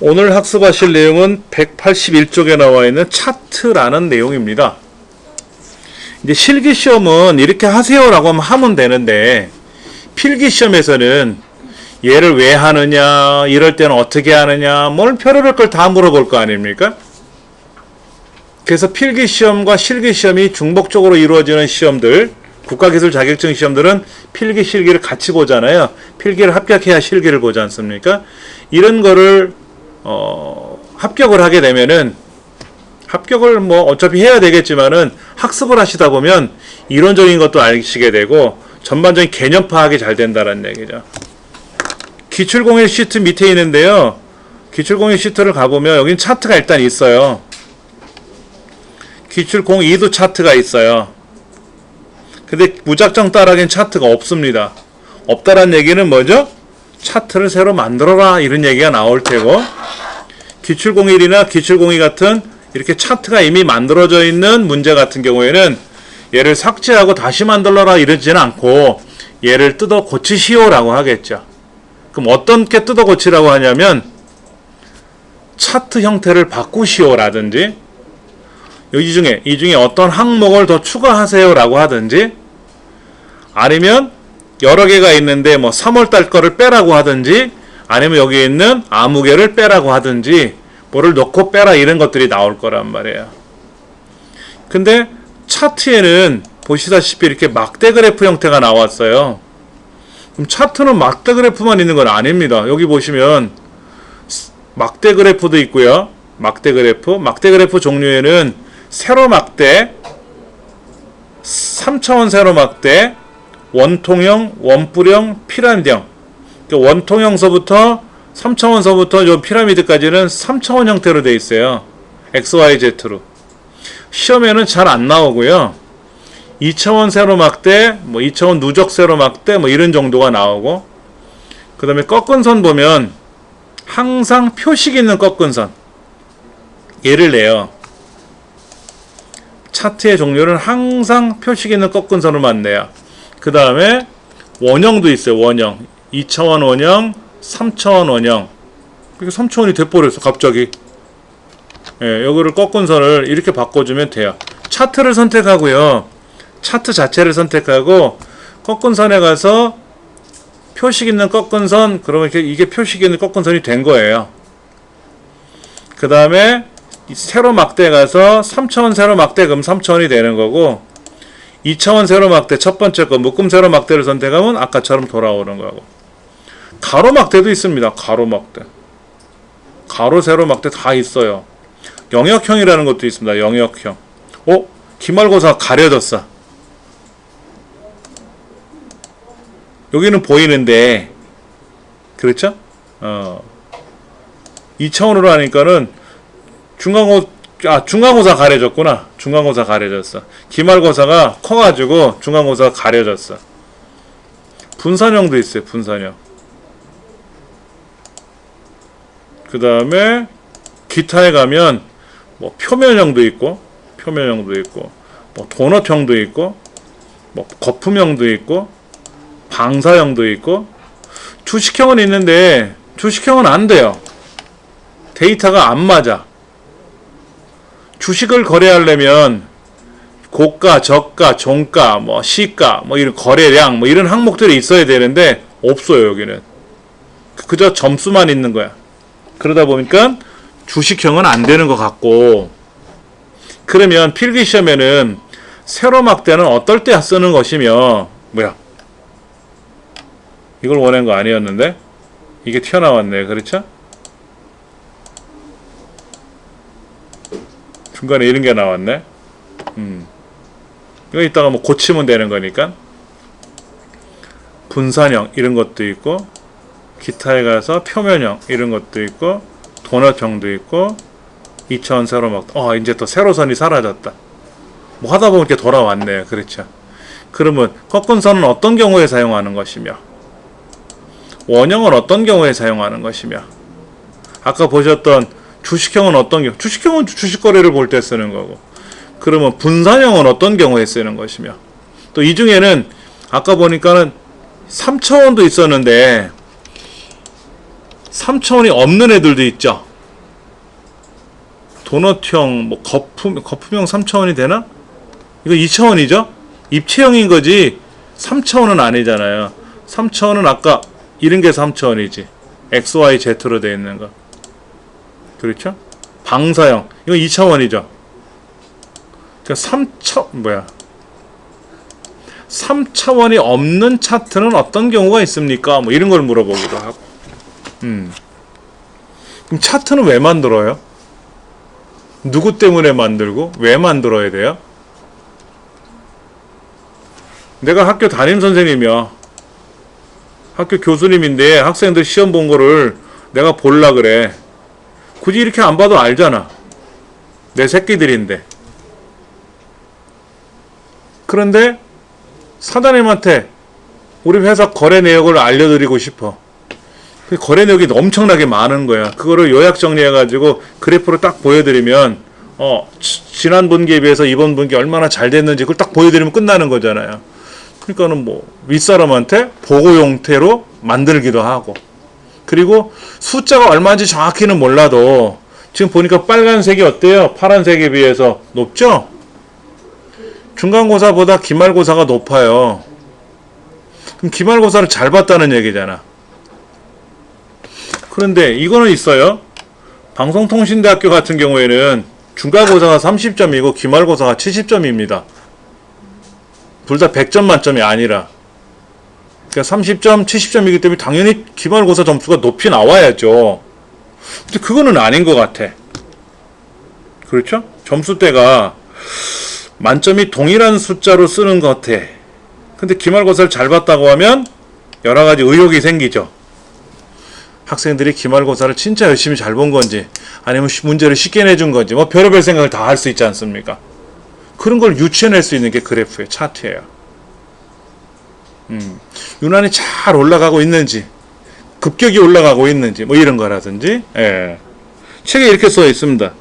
오늘 학습하실 내용은 181쪽에 나와 있는 차트라는 내용입니다. 이제 실기시험은 이렇게 하세요라고 하면 되는데, 필기시험에서는 얘를 왜 하느냐, 이럴 때는 어떻게 하느냐, 뭘 별의별 걸 다 물어볼 거 아닙니까? 그래서 필기시험과 실기시험이 중복적으로 이루어지는 시험들, 국가기술 자격증 시험들은 필기, 실기를 같이 보잖아요. 필기를 합격해야 실기를 보지 않습니까? 이런 거를 합격을 하게 되면은, 합격을 뭐 어차피 해야 되겠지만은 학습을 하시다 보면 이론적인 것도 아시게 되고 전반적인 개념 파악이 잘 된다는 얘기죠. 기출공일 시트 밑에 있는데요. 기출공일 시트를 가보면 여긴 차트가 일단 있어요. 기출공이도 차트가 있어요. 근데 무작정 따라하기엔 차트가 없습니다. 없다란 얘기는 뭐죠? 차트를 새로 만들어라 이런 얘기가 나올 테고, 기출공일이나 기출공이 같은 이렇게 차트가 이미 만들어져 있는 문제 같은 경우에는 얘를 삭제하고 다시 만들어라 이러지는 않고 얘를 뜯어 고치시오라고 하겠죠. 그럼 어떻게 뜯어 고치라고 하냐면 차트 형태를 바꾸시오라든지, 이 중에 어떤 항목을 더 추가하세요라고 하든지, 아니면 여러 개가 있는데 뭐 3월달 거를 빼라고 하든지, 아니면 여기 있는 아무 개를 빼라고 하든지, 뭐를 넣고 빼라 이런 것들이 나올 거란 말이에요. 근데 차트에는 보시다시피 이렇게 막대 그래프 형태가 나왔어요. 그럼 차트는 막대 그래프만 있는 건 아닙니다. 여기 보시면 막대 그래프도 있고요. 막대 그래프 종류에는 세로 막대, 3차원 세로 막대, 원통형, 원뿔형, 피라미드형. 원통형서부터 3차원서부터 저 피라미드까지는 3차원 형태로 되어 있어요. XYZ로. 시험에는 잘 안 나오고요. 2차원 세로막대, 뭐 2차원 누적 세로막대, 뭐 이런 정도가 나오고, 그 다음에 꺾은 선 보면 항상 표식 있는 꺾은 선. 예를 내요. 차트의 종류는 항상 표식 있는 꺾은 선으로만 내요. 그 다음에 원형도 있어요. 원형. 2차원 원형, 3차원 원형. 그러니까 3차원이 돼버렸어 갑자기. 예, 여기를 꺾은 선을 이렇게 바꿔주면 돼요. 차트를 선택하고요. 차트 자체를 선택하고 꺾은 선에 가서 표식 있는 꺾은 선, 그러면 이게 표식 있는 꺾은 선이 된 거예요. 그 다음에 세로 막대에 가서 3차원 세로 막대, 그럼 3차원이 되는 거고, 2차원 세로 막대 첫 번째 거 묶음 세로 막대를 선택하면 아까처럼 돌아오는 거고, 가로 막대도 있습니다. 가로 막대, 가로 세로 막대 다 있어요. 영역형이라는 것도 있습니다. 영역형. 기말고사 가려졌어. 여기는 보이는데, 그렇죠? 2차원으로 하니까는 중간고사 가려졌구나. 중간고사 가려졌어. 기말고사가 커가지고 중간고사가 가려졌어. 분산형도 있어요. 분산형. 그 다음에 기타에 가면 뭐 표면형도 있고, 뭐 도넛형도 있고, 뭐 거품형도 있고, 방사형도 있고. 주식형은 있는데 주식형은 안 돼요. 데이터가 안 맞아. 주식을 거래하려면 고가, 저가, 종가, 뭐 시가, 뭐 이런 거래량, 뭐 이런 항목들이 있어야 되는데 없어요. 여기는 그저 점수만 있는 거야. 그러다 보니까 주식형은 안 되는 것 같고, 그러면 필기시험에는 세로막대는 어떨 때 쓰는 것이며, 뭐야, 이걸 원한 거 아니었는데 이게 튀어나왔네. 그렇죠? 중간에 이런 게 나왔네. 이거 이따가 뭐 고치면 되는 거니까. 분산형 이런 것도 있고, 기타에 가서 표면형 이런 것도 있고, 도넛형도 있고, 2차원 세로막. 이제 또 세로선이 사라졌다. 뭐 하다 보면 이렇게 돌아왔네요. 그렇죠? 그러면 꺾은 선은 어떤 경우에 사용하는 것이며, 원형은 어떤 경우에 사용하는 것이며, 아까 보셨던 주식형은 어떤 경우, 주식형은 주식거래를 볼 때 쓰는 거고, 그러면 분산형은 어떤 경우에 쓰는 것이며, 또 이 중에는 아까 보니까는 3차원도 있었는데 3차원이 없는 애들도 있죠. 도넛형, 뭐 거품형 3차원이 되나? 이거 2차원이죠? 입체형인 거지 3차원은 아니잖아요. 3차원은 아까 이런 게 3차원이지. XYZ로 되어 있는 거. 그렇죠? 방사형. 이거 2차원이죠. 그러니까 3차원이 없는 차트는 어떤 경우가 있습니까? 뭐 이런 걸 물어보기도 하고. 그럼 차트는 왜 만들어요? 누구 때문에 만들고 왜 만들어야 돼요? 내가 학교 담임 선생님이야. 학교 교수님인데 학생들 시험 본 거를 내가 볼라 그래. 굳이 이렇게 안 봐도 알잖아. 내 새끼들인데. 그런데 사장님한테 우리 회사 거래 내역을 알려드리고 싶어. 그 거래 내역이 엄청나게 많은 거야. 그거를 요약 정리해가지고 그래프로 딱 보여드리면 지난 분기에 비해서 이번 분기 얼마나 잘 됐는지 그걸 딱 보여드리면 끝나는 거잖아요. 그러니까는 뭐 윗사람한테 보고 형태로 만들기도 하고, 그리고 숫자가 얼마인지 정확히는 몰라도 지금 보니까 빨간색이 어때요? 파란색에 비해서 높죠? 중간고사보다 기말고사가 높아요. 그럼 기말고사를 잘 봤다는 얘기잖아. 그런데 이거는 있어요. 방송통신대학교 같은 경우에는 중간고사가 30점이고 기말고사가 70점입니다. 둘 다 100점 만점이 아니라. 그러니까 30점, 70점이기 때문에 당연히 기말고사 점수가 높이 나와야죠. 근데 그거는 아닌 것 같아. 그렇죠? 점수대가 만점이 동일한 숫자로 쓰는 것 같아. 근데 기말고사를 잘 봤다고 하면 여러 가지 의혹이 생기죠. 학생들이 기말고사를 진짜 열심히 잘 본 건지, 아니면 문제를 쉽게 내준 건지, 뭐 별의별 생각을 다 할 수 있지 않습니까? 그런 걸 유추해낼 수 있는 게 그래프의 차트예요. 유난히 잘 올라가고 있는지, 급격히 올라가고 있는지, 뭐 이런 거라든지. 예. 책에 이렇게 써 있습니다.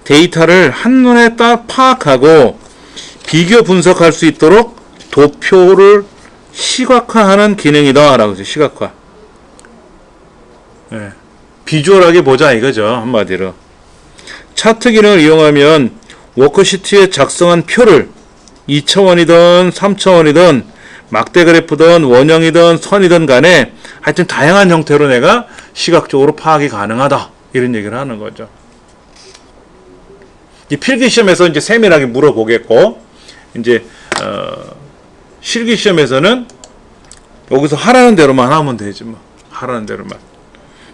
데이터를 한눈에 딱 파악하고 비교 분석할 수 있도록 도표를 시각화하는 기능이다 라고 해서 시각화. 예. 비주얼하게 보자 이거죠. 한마디로. 차트 기능을 이용하면 워크시트에 작성한 표를 2차원이든 3차원이든 막대 그래프든 원형이든 선이든 간에 하여튼 다양한 형태로 내가 시각적으로 파악이 가능하다. 이런 얘기를 하는 거죠. 이 필기시험에서 이제 세밀하게 물어보겠고, 이제 실기시험에서는 여기서 하라는 대로만 하면 되지 뭐. 하라는 대로만.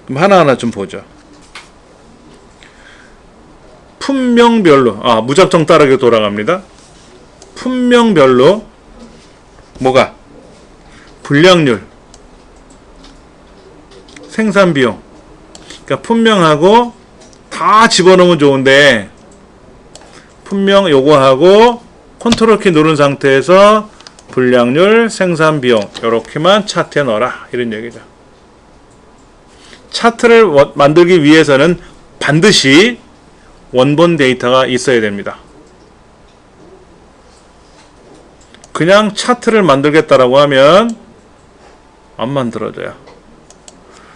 그럼 하나하나 좀 보죠. 품명별로, 무작정 따르게 돌아갑니다. 품명별로 뭐가? 분량률, 생산비용. 그러니까 품명하고 다 집어넣으면 좋은데, 품명 요거 하고 컨트롤 키 누른 상태에서 분량률, 생산비용 요렇게만 차트에 넣어라 이런 얘기죠. 차트를 만들기 위해서는 반드시 원본 데이터가 있어야 됩니다. 그냥 차트를 만들겠다라고 하면 안 만들어져요.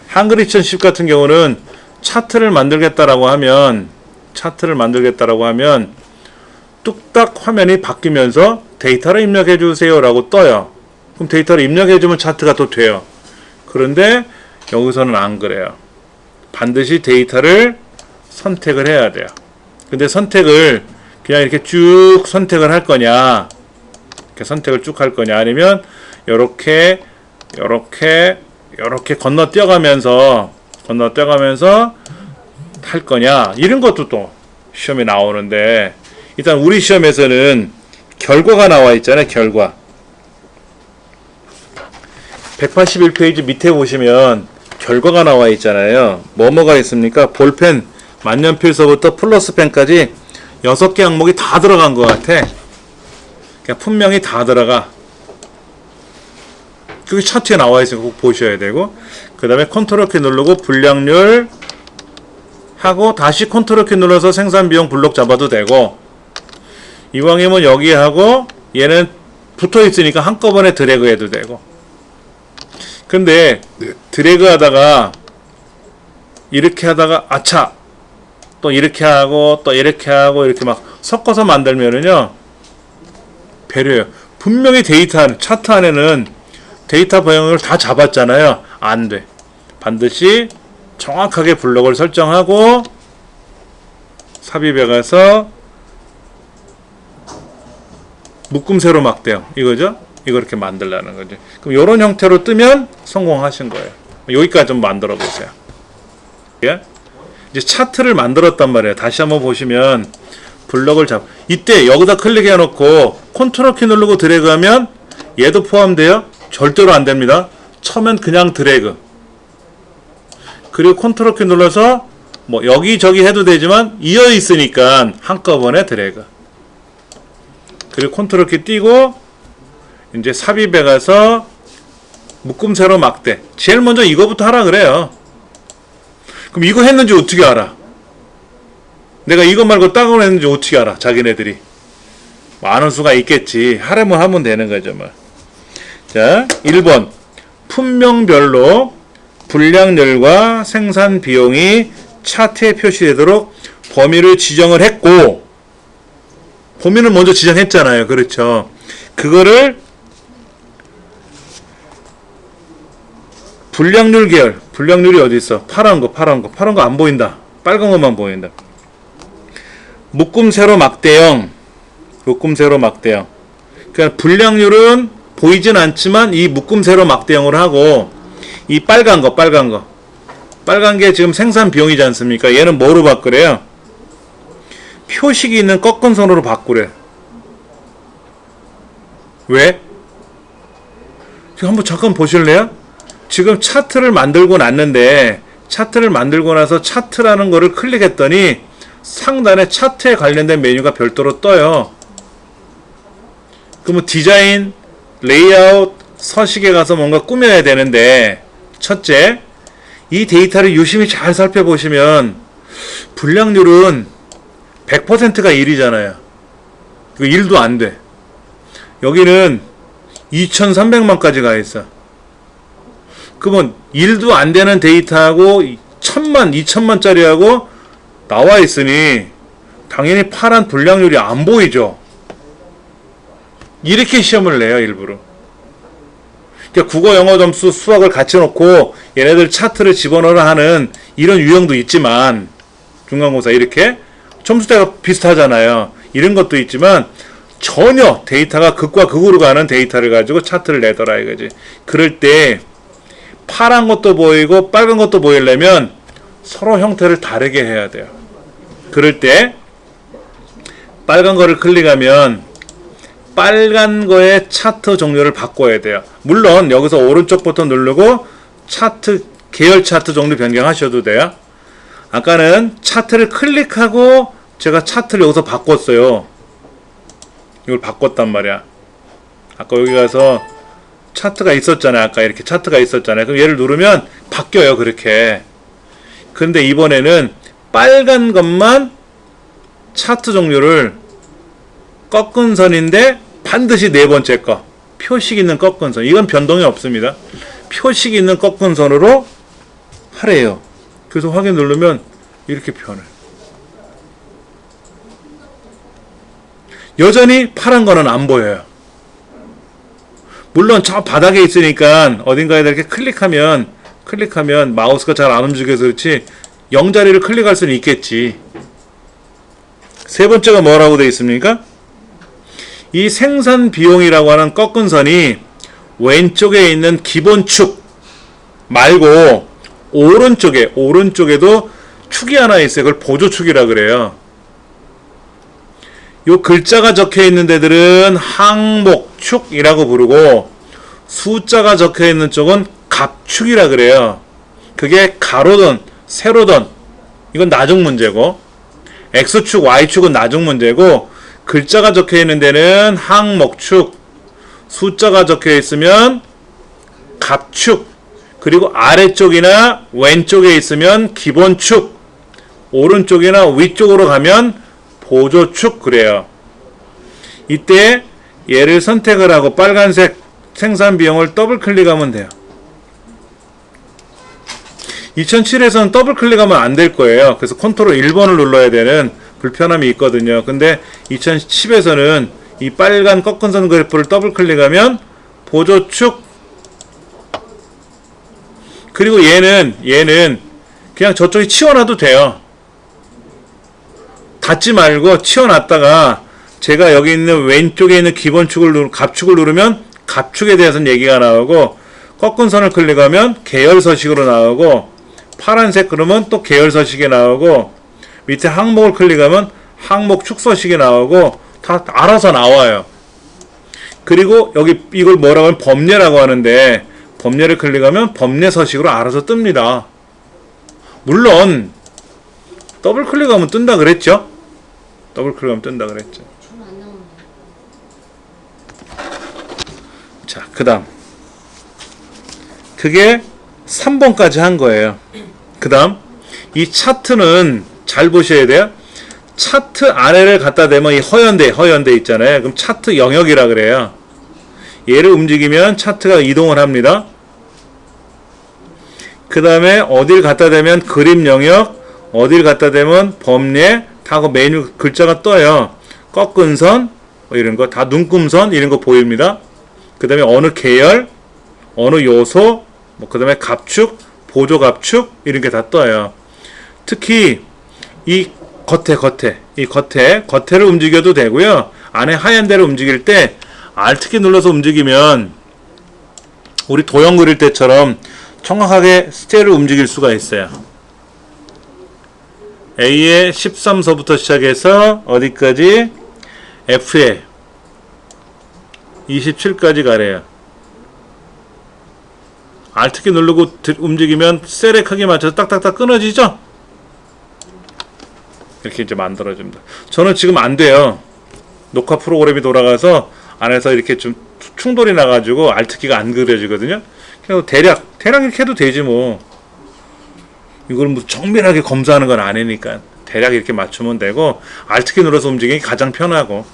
한글 2010 같은 경우는 차트를 만들겠다라고 하면 뚝딱 화면이 바뀌면서 데이터를 입력해 주세요 라고 떠요. 그럼 데이터를 입력해 주면 차트가 또 돼요. 그런데 여기서는 안 그래요. 반드시 데이터를 선택을 해야 돼요. 근데 선택을 그냥 이렇게 쭉 선택을 할 거냐, 이렇게 선택을 쭉 할 거냐, 아니면 요렇게 건너뛰어가면서 할 거냐, 이런 것도 또 시험에 나오는데, 일단 우리 시험에서는 결과가 나와 있잖아요. 결과 181페이지 밑에 보시면 결과가 나와 있잖아요. 뭐가 있습니까? 볼펜, 만년필서부터 플러스펜까지 6개 항목이 다 들어간 것 같아. 그러니까 분명히 다 들어가. 그게 차트에 나와 있으니까 꼭 보셔야 되고, 그 다음에 컨트롤 키 누르고 분량률 하고 다시 컨트롤 키 눌러서 생산비용 블록 잡아도 되고, 이왕이면 여기 하고 얘는 붙어 있으니까 한꺼번에 드래그 해도 되고. 근데 드래그 하다가 이렇게 하다가 아차 또 이렇게 하고 또 이렇게 하고 이렇게 막 섞어서 만들면은요 배려요. 분명히 데이터 차트 안에는 데이터 방향을 다 잡았잖아요. 안 돼. 반드시 정확하게 블록을 설정하고 삽입해 가서 묶음 세로 막대형 이거죠. 이거 이렇게 만들라는 거죠. 그럼 이런 형태로 뜨면 성공하신 거예요. 여기까지 좀 만들어 보세요. 예? 이제 차트를 만들었단 말이에요. 다시 한번 보시면 블럭을 이때 여기다 클릭해 놓고 컨트롤 키 누르고 드래그 하면 얘도 포함돼요? 절대로 안 됩니다. 처음엔 그냥 드래그. 그리고 컨트롤 키 눌러서 뭐 여기저기 해도 되지만 이어 있으니까 한꺼번에 드래그. 그리고 컨트롤 키 띄고 이제 삽입해 가서 묶음 세로 막대. 제일 먼저 이거부터 하라 그래요. 그럼 이거 했는지 어떻게 알아? 내가 이거 말고 딴 걸 했는지 어떻게 알아? 자기네들이. 많은 수가 있겠지. 하려면 하면 되는 거죠, 뭐. 자, 1번. 품명별로 분량률과 생산 비용이 차트에 표시되도록 범위를 지정을 했고, 범위를 먼저 지정했잖아요. 그렇죠. 그거를 분량률 계열, 분량률이 어디 있어? 파란 거 안 보인다. 빨간 것만 보인다. 묶음 세로 막대형. 그러니까 분량률은 보이진 않지만 이 묶음 세로 막대형으로 하고 이 빨간 게 지금 생산 비용이지 않습니까? 얘는 뭐로 바꾸래요? 표식이 있는 꺾은 선으로 바꾸래. 왜? 지금 한번 잠깐 보실래요? 지금 차트를 만들고 났는데 차트를 만들고 나서 차트라는 거를 클릭했더니 상단에 차트에 관련된 메뉴가 별도로 떠요. 그러면 디자인, 레이아웃, 서식에 가서 뭔가 꾸며야 되는데 첫째, 이 데이터를 유심히 잘 살펴보시면 분량률은 100%가 1이잖아요. 그 1도 안 돼. 여기는 2300만까지 가 있어. 그러면 1도 안 되는 데이터하고 1000만, 2000만짜리하고 나와 있으니 당연히 파란 분량률이 안 보이죠. 이렇게 시험을 내요, 일부러. 그러니까 국어, 영어 점수, 수학을 같이 놓고 얘네들 차트를 집어넣으라 하는 이런 유형도 있지만 중간고사 이렇게 점수대가 비슷하잖아요. 이런 것도 있지만 전혀 데이터가 극과 극으로 가는 데이터를 가지고 차트를 내더라 이거지. 그럴 때 파란 것도 보이고 빨간 것도 보이려면 서로 형태를 다르게 해야 돼요. 그럴 때 빨간 거를 클릭하면 빨간 거의 차트 종류를 바꿔야 돼요. 물론 여기서 오른쪽 버튼 누르고 차트 계열 차트 종류 변경하셔도 돼요. 아까는 차트를 클릭하고 제가 차트를 여기서 바꿨어요. 이걸 바꿨단 말이야. 아까 여기 가서 차트가 있었잖아요. 아까 이렇게 차트가 있었잖아요. 그럼 얘를 누르면 바뀌어요. 그렇게. 근데 이번에는 빨간 것만 차트 종류를 꺾은 선인데 반드시 네 번째 거 표식 있는 꺾은 선, 이건 변동이 없습니다. 표식 있는 꺾은 선으로 하래요. 그래서 확인 누르면 이렇게 변해. 여전히 파란 거는 안 보여요. 물론 저 바닥에 있으니까 어딘가에 이렇게 클릭하면 마우스가 잘 안 움직여서 그렇지 0자리를 클릭할 수는 있겠지. 세 번째가 뭐라고 되어 있습니까? 이 생산 비용이라고 하는 꺾은 선이 왼쪽에 있는 기본 축 말고 오른쪽에도 축이 하나 있어요. 그걸 보조축이라 그래요. 요 글자가 적혀 있는 데들은 항목축이라고 부르고 숫자가 적혀 있는 쪽은 갑축이라 그래요. 그게 가로든 세로든 이건 나중 문제고 X축, Y축은 나중 문제고 글자가 적혀 있는 데는 항목축, 숫자가 적혀 있으면 갑축, 그리고 아래쪽이나 왼쪽에 있으면 기본축, 오른쪽이나 위쪽으로 가면 보조축 그래요. 이때 얘를 선택을 하고 빨간색 생산 비용을 더블 클릭하면 돼요. 2007에서는 더블 클릭하면 안 될 거예요. 그래서 컨트롤 1번을 눌러야 되는 불편함이 있거든요. 근데 2010에서는 이 빨간 꺾은 선 그래프를 더블 클릭하면 보조축, 그리고 얘는 그냥 저쪽에 치워놔도 돼요. 닫지 말고 치워놨다가 제가 여기 있는 왼쪽에 있는 기본축을 갑축을 누르면 갑축에 대해서는 얘기가 나오고, 꺾은 선을 클릭하면 계열 서식으로 나오고, 파란색 그러면 또 계열 서식이 나오고, 밑에 항목을 클릭하면 항목 축 서식이 나오고, 다 알아서 나와요. 그리고 여기 이걸 뭐라고 하면 범례라고 하는데, 범례를 클릭하면 범례 서식으로 알아서 뜹니다. 물론 더블 클릭하면 뜬다 그랬죠? 더블 클릭하면 뜬다 그랬죠. 자, 그 다음 그게 3번까지 한 거예요. 그 다음 이 차트는 잘 보셔야 돼요. 차트 아래를 갖다 대면 이 허연대 있잖아요. 그럼 차트 영역이라 그래요. 얘를 움직이면 차트가 이동을 합니다. 그 다음에 어딜 갖다 대면 그림 영역, 어딜 갖다 대면 범례, 다 그 메뉴 글자가 떠요. 꺾은 선, 뭐 이런 거, 다 눈금선, 이런 거 보입니다. 그 다음에 어느 계열, 어느 요소, 뭐 그 다음에 갑축, 보조 갑축, 이런 게 다 떠요. 특히 이 겉에를 움직여도 되고요. 안에 하얀 데를 움직일 때 Alt키 눌러서 움직이면 우리 도형 그릴 때처럼 정확하게 스테를 움직일 수가 있어요. A의 13서부터 시작해서 어디까지? F에 27까지 가래요. Alt키 누르고 움직이면 셀의 크기에 맞춰서 딱딱딱 끊어지죠? 이렇게 이제 만들어줍니다. 저는 지금 안 돼요. 녹화 프로그램이 돌아가서 안에서 이렇게 좀 충돌이 나가지고 Alt키가 안 그려지거든요. 그래서 대략 이렇게 해도 되지 뭐. 이걸 뭐 정밀하게 검사하는 건 아니니까 대략 이렇게 맞추면 되고, Alt키 눌러서 움직이기 가장 편하고.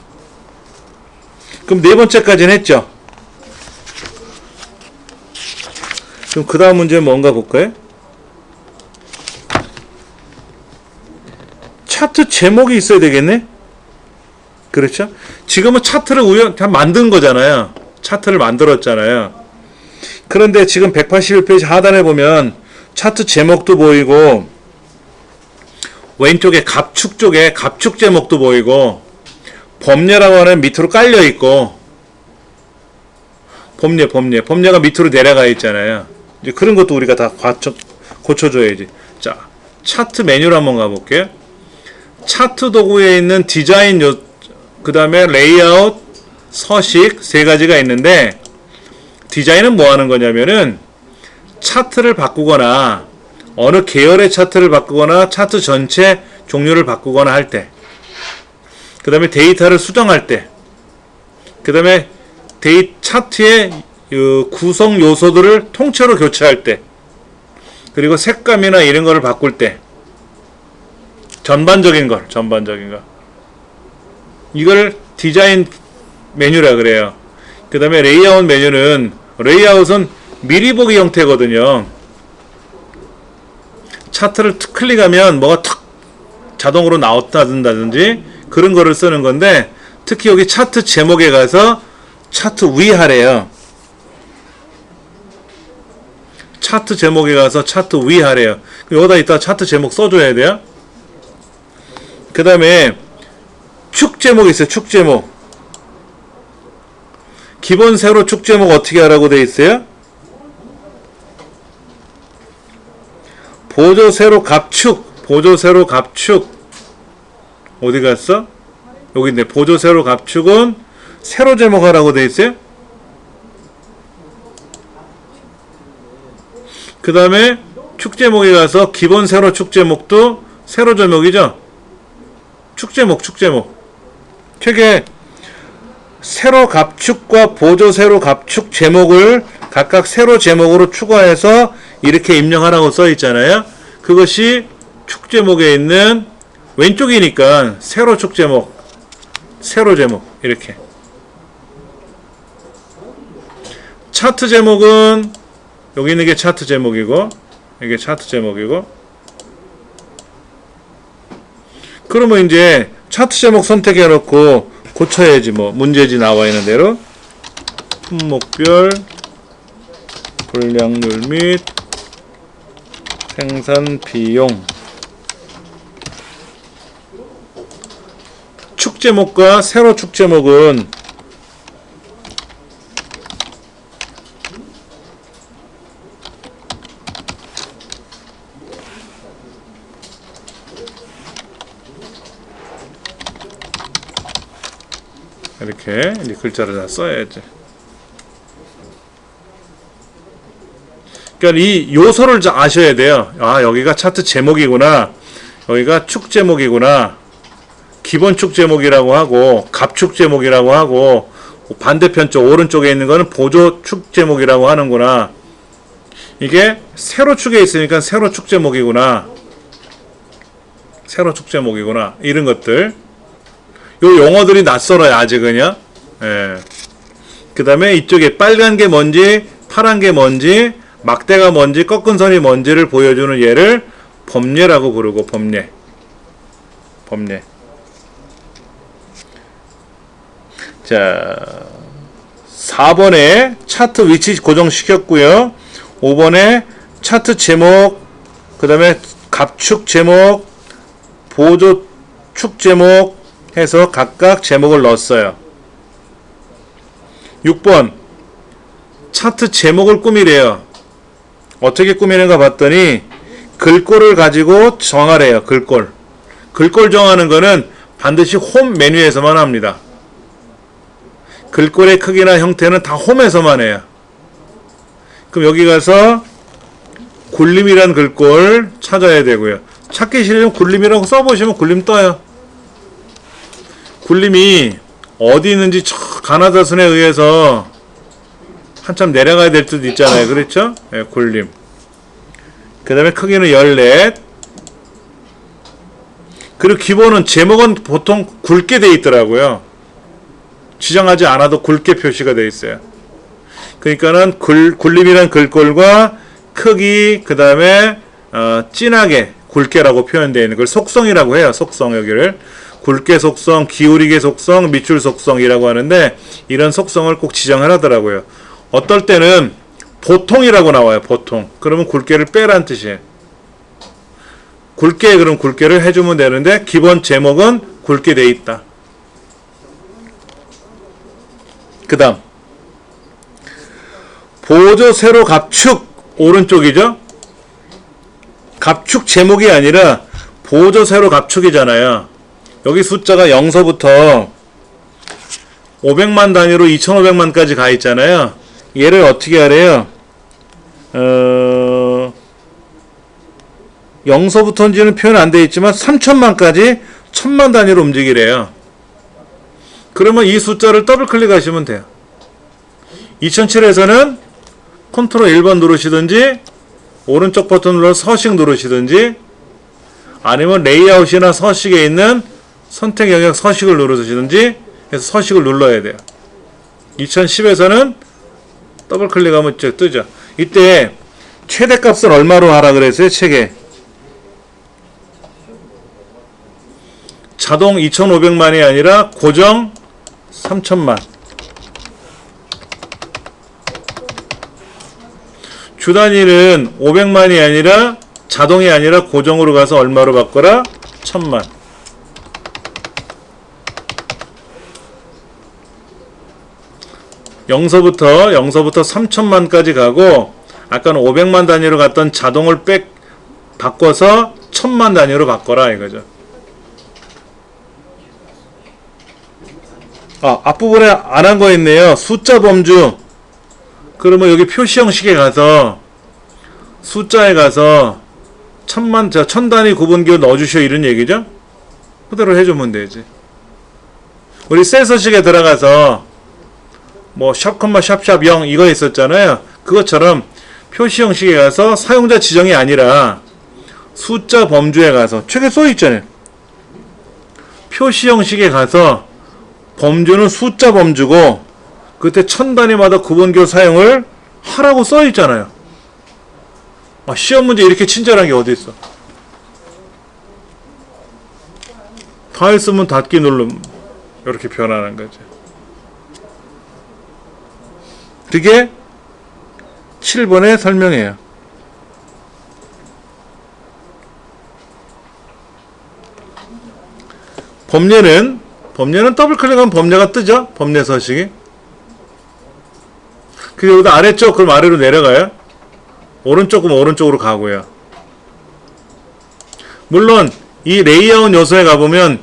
그럼 네 번째까지는 했죠. 그럼 그 다음 문제는 뭔가 볼까요? 차트 제목이 있어야 되겠네? 그렇죠? 지금은 차트를 다 만든 거잖아요. 차트를 만들었잖아요. 그런데 지금 181페이지 하단에 보면 차트 제목도 보이고, 왼쪽에 갑축 쪽에 갑축 제목도 보이고, 범례라고 하는 밑으로 깔려 있고, 범례가 밑으로 내려가 있잖아요. 이제 그런 것도 우리가 다 고쳐줘야지. 자, 차트 메뉴로 한번 가볼게요. 차트 도구에 있는 디자인, 그 다음에 레이아웃, 서식 세 가지가 있는데, 디자인은 뭐 하는 거냐면은 차트를 바꾸거나 어느 계열의 차트를 바꾸거나 차트 전체 종류를 바꾸거나 할 때, 그 다음에 데이터를 수정할 때, 그 다음에 차트의 구성 요소들을 통째로 교체할 때, 그리고 색감이나 이런 거를 바꿀 때, 전반적인 거. 이걸 디자인 메뉴라 그래요. 그 다음에 레이아웃 메뉴는, 레이아웃은 미리 보기 형태거든요. 차트를 클릭하면 뭐가 탁 자동으로 나왔다든지 그런 거를 쓰는 건데, 특히 여기 차트 제목에 가서 차트 위하래요. 차트 제목에 가서 차트 위하래요. 여기다 이따 차트 제목 써줘야 돼요. 그 다음에 축 제목이 있어요. 축 제목. 기본 세로 축 제목 어떻게 하라고 돼 있어요? 보조 세로 갑축. 어디 갔어? 여기 있네. 보조 세로 갑축은 세로 제목 하라고 돼 있어요. 그 다음에 축 제목에 가서 기본 세로 축 제목도 세로 제목이죠. 축 제목. 책에 세로 갑축과 보조 세로 갑축 제목을 각각 세로 제목으로 추가해서 이렇게 입력하라고 써 있잖아요. 그것이 축 제목에 있는 왼쪽이니까 세로 축 제목, 세로 제목 이렇게. 차트 제목은 여기 있는 게 차트 제목이고, 이게 차트 제목이고. 그러면 이제 차트 제목 선택해 놓고 고쳐야지 뭐. 문제지 나와 있는 대로. 품목별 분량률 및 생산 비용. 축 제목과 세로 축 제목은 이렇게 이제 글자를 다 써야지. 그러니까 이 요소를 아셔야 돼요. 아, 여기가 차트 제목이구나. 여기가 축 제목이구나. 기본 축 제목이라고 하고 갑축 제목이라고 하고 반대편 쪽 오른쪽에 있는 거는 보조 축 제목이라고 하는구나. 이게 세로 축에 있으니까 세로 축 제목이구나. 세로 축 제목이구나. 이런 것들. 요 용어들이 낯설어요, 아직은요. 예. 그 다음에 이쪽에 빨간 게 뭔지, 파란 게 뭔지, 막대가 뭔지, 꺾은 선이 뭔지를 보여주는 얘를 범례라고 부르고, 범례. 범례. 자, 4번에 차트 위치 고정시켰고요. 5번에 차트 제목, 그 다음에 갑축 제목, 보조 축 제목 해서 각각 제목을 넣었어요. 6번 차트 제목을 꾸미래요. 어떻게 꾸미는가 봤더니 글꼴을 가지고 정하래요. 글꼴. 글꼴 정하는 거는 반드시 홈 메뉴에서만 합니다. 글꼴의 크기나 형태는 다 홈에서만 해요. 그럼 여기 가서 굴림이란 글꼴 찾아야 되고요. 찾기 싫으면 굴림이라고 써보시면 굴림 떠요. 굴림이 어디 있는지 저 가나다선에 의해서 한참 내려가야 될 수도 있잖아요. 그렇죠? 네, 굴림. 그 다음에 크기는 14. 그리고 기본은 제목은 보통 굵게 돼 있더라고요. 지정하지 않아도 굵게 표시가 돼 있어요. 그러니까는 굴림이란 글꼴과 크기, 그 다음에 진하게 굵게라고 표현되어 있는 걸 속성이라고 해요. 속성. 여기를 굵게 속성, 기울이게 속성, 밑줄 속성이라고 하는데 이런 속성을 꼭 지정을 하더라고요. 어떨 때는 보통이라고 나와요. 보통. 그러면 굵게를 빼란 뜻이에요. 굵게, 그럼 굵게를 해주면 되는데 기본 제목은 굵게 돼 있다. 그 다음 보조 세로 갑축 오른쪽이죠. 갑축 제목이 아니라 보조 세로 갑축이잖아요. 여기 숫자가 0서부터 500만 단위로 2500만까지 가 있잖아요. 얘를 어떻게 하래요? 0서부터인지는 표현 안 되어 있지만 3000만까지 1000만 단위로 움직이래요. 그러면 이 숫자를 더블 클릭하시면 돼요. 2007에서는 컨트롤 1번 누르시든지 오른쪽 버튼 눌러서 서식 누르시든지 아니면 레이아웃이나 서식에 있는 선택 영역 서식을 누르시든지 해서 서식을 눌러야 돼요. 2010에서는 더블 클릭하면 쭉 뜨죠. 이때 최대값은 얼마로 하라 그랬어요? 책에 자동 2500만이 아니라 고정 3000만. 주 단위는 500만이 아니라 자동이 아니라 고정으로 가서 얼마로 바꿔라? 1000만. 영서부터 3000만까지 가고 아까는 500만 단위로 갔던 자동을 바꿔서 1000만 단위로 바꿔라 이거죠. 앞부분에 안 한 거 있네요. 숫자 범주. 그러면 여기 표시 형식에 가서 숫자에 가서 1000 단위 구분기호 넣어주셔 이런 얘기죠. 그대로 해주면 되지. 우리 셀 서식에 들어가서 뭐 샵, 샵 0 이거 있었잖아요. 그것처럼 표시 형식에 가서 사용자 지정이 아니라 숫자 범주에 가서 책에 써 있잖아요. 표시 형식에 가서 범주는 숫자 범주고 그때 1000단위마다 구분기호 사용을 하라고 써 있잖아요. 시험 문제 이렇게 친절한 게 어디 있어? 다 했으면 닫기 누르면 이렇게 변하는 거죠. 그게 7번의 설명이에요. 법례는 더블 클릭하면 법례가 뜨죠? 법례 서식이. 그 여기다 아래쪽 그럼 아래로 내려가요. 오른쪽 그럼 오른쪽으로 가고요. 물론 이 레이아웃 요소에 가보면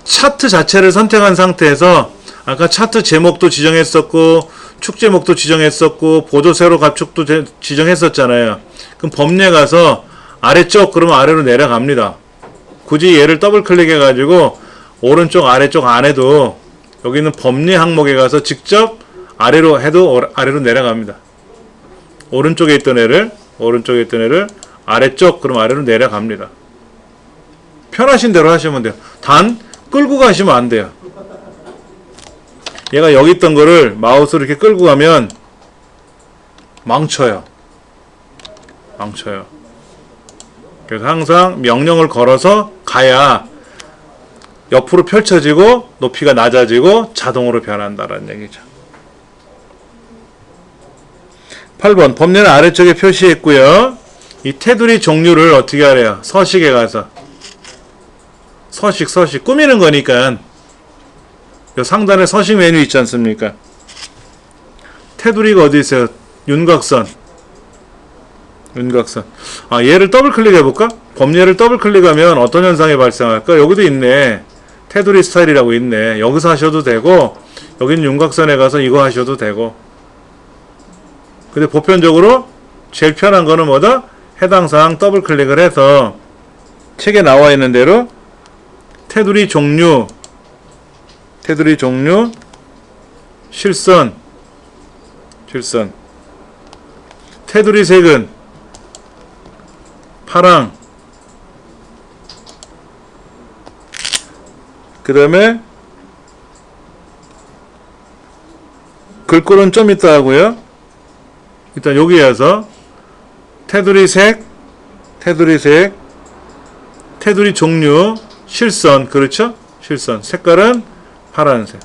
차트 자체를 선택한 상태에서 아까 차트 제목도 지정했었고 축 제목도 지정했었고 보조 세로 가축도 지정했었잖아요. 그럼 법례 가서 아래쪽 그러면 아래로 내려갑니다. 굳이 얘를 더블 클릭해 가지고 오른쪽 아래쪽 안 해도 여기 있는 법례 항목에 가서 직접 아래로 해도 아래로 내려갑니다. 오른쪽에 있던 애를 아래쪽 그럼 아래로 내려갑니다. 편하신 대로 하시면 돼요. 단 끌고 가시면 안 돼요. 얘가 여기 있던 거를 마우스로 이렇게 끌고 가면 망쳐요. 그래서 항상 명령을 걸어서 가야 옆으로 펼쳐지고 높이가 낮아지고 자동으로 변한다라는 얘기죠. 8번 법례는 아래쪽에 표시했고요. 이 테두리 종류를 어떻게 하래요? 서식에 가서 서식 꾸미는 거니까 요 상단에 서식 메뉴 있지 않습니까? 테두리가 어디 있어요? 윤곽선. 얘를 더블 클릭해 볼까? 법례를 더블 클릭하면 어떤 현상이 발생할까? 여기도 있네. 테두리 스타일이라고 있네. 여기서 하셔도 되고 여기는 윤곽선에 가서 이거 하셔도 되고. 근데 보편적으로 제일 편한 거는 뭐다? 해당 사항 더블 클릭을 해서 책에 나와 있는 대로 테두리 종류 실선 테두리 색은 파랑 그 다음에 글꼴은 좀 있다 하고요. 일단 여기에 와서 테두리 종류 실선 그렇죠? 실선 색깔은 파란색.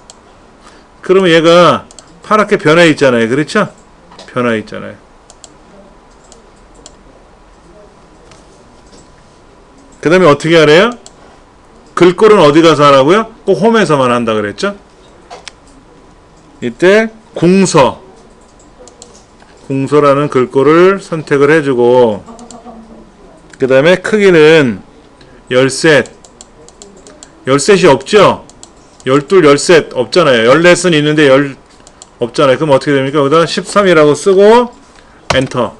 그러면 얘가 파랗게 변해 있잖아요. 그렇죠? 변해 있잖아요. 그 다음에 어떻게 하래요? 글꼴은 어디 가서 하라고요? 꼭 홈에서만 한다 그랬죠? 이때 궁서라는 글꼴을 선택을 해주고 그 다음에 크기는 13이 없죠? 12, 13 없잖아요. 14은 있는데 없잖아요. 그럼 어떻게 됩니까? 여기다 13이라고 쓰고 엔터.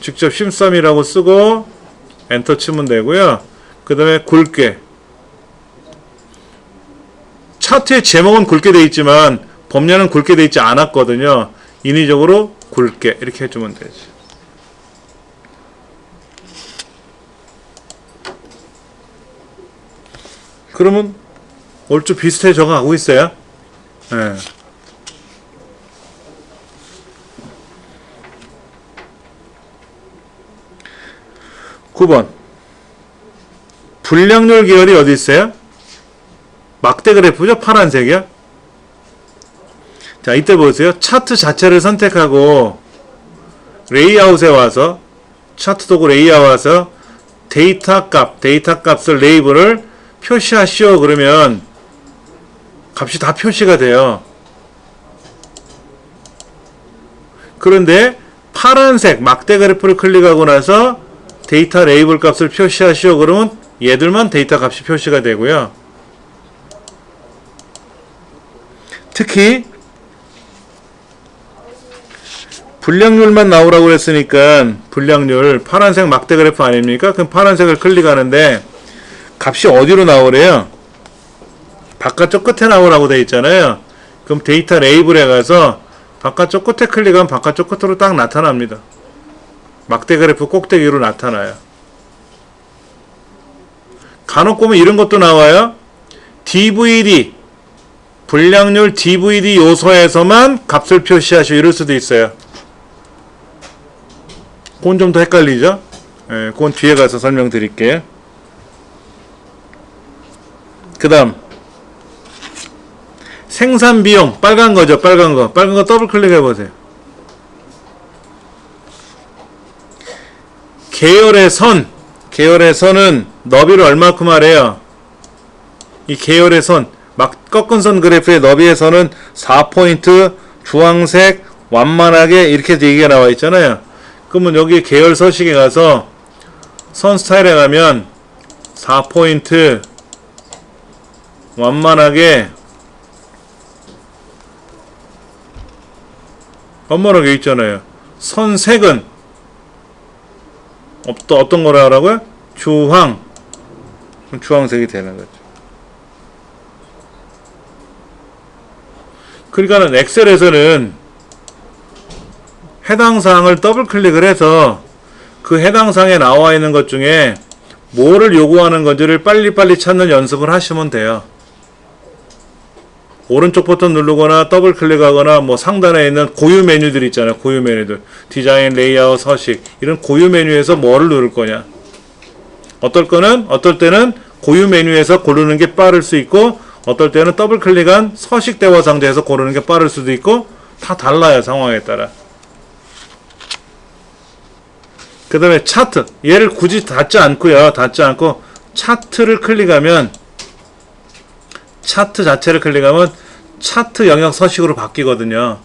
직접 13이라고 쓰고 엔터 치면 되고요. 그 다음에 굵게. 차트의 제목은 굵게 되어 있지만 법례는 굵게 되어 있지 않았거든요. 인위적으로 굵게 이렇게 해주면 되지. 그러면 얼추 비슷하게 적어가고 있어요. 네. (9번) 불량률 계열이 어디 있어요? 막대 그래프죠? 파란색이요. 자, 이때 보세요. 차트 자체를 선택하고 레이아웃에 와서 차트 도구 레이아웃에 와서 데이터 값을 레이블을 표시하시오 그러면 값이 다 표시가 돼요. 그런데 파란색 막대 그래프를 클릭하고 나서 데이터 레이블 값을 표시하시오 그러면 얘들만 데이터 값이 표시가 되고요. 특히 불량률만 나오라고 했으니까 불량률 파란색 막대 그래프 아닙니까? 그럼 파란색을 클릭하는데 값이 어디로 나오래요? 바깥쪽 끝에 나오라고 되어 있잖아요. 그럼 데이터 레이블에 가서 바깥쪽 끝에 클릭하면 바깥쪽 끝으로 딱 나타납니다. 막대 그래프 꼭대기로 나타나요. 간혹 보면 이런 것도 나와요. DVD 불량률 DVD 요소에서만 값을 표시하시오 이럴 수도 있어요. 그건 좀 더 헷갈리죠? 예, 그건 뒤에 가서 설명드릴게요. 그 다음 생산비용 빨간 거죠. 빨간 거 더블 클릭해 보세요. 계열의 선은 너비를 얼마큼 하래요? 이 계열의 선, 막 꺾은 선 그래프의 너비의 선은 4포인트, 주황색, 완만하게 이렇게 얘기가 나와 있잖아요. 그러면 여기 계열 서식에 가서 선 스타일에 가면 4포인트, 완만하게 완만하게 있잖아요. 선색은 어떤 거라 하라고요? 주황색이 되는 거죠. 그러니까는 엑셀에서는 해당 사항을 더블 클릭을 해서 그 해당 사항에 나와 있는 것 중에 뭐를 요구하는 건지를 빨리빨리 찾는 연습을 하시면 돼요. 오른쪽 버튼 누르거나 더블 클릭하거나 뭐 상단에 있는 고유 메뉴들 있잖아요. 고유 메뉴들. 디자인, 레이아웃, 서식. 이런 고유 메뉴에서 뭐를 누를 거냐. 어떨 때는 고유 메뉴에서 고르는 게 빠를 수 있고, 어떨 때는 더블 클릭한 서식 대화 상자에서 고르는 게 빠를 수도 있고, 다 달라요. 상황에 따라. 그 다음에 차트. 얘를 굳이 닫지 않고 차트를 클릭하면, 차트 자체를 클릭하면 차트 영역 서식으로 바뀌거든요.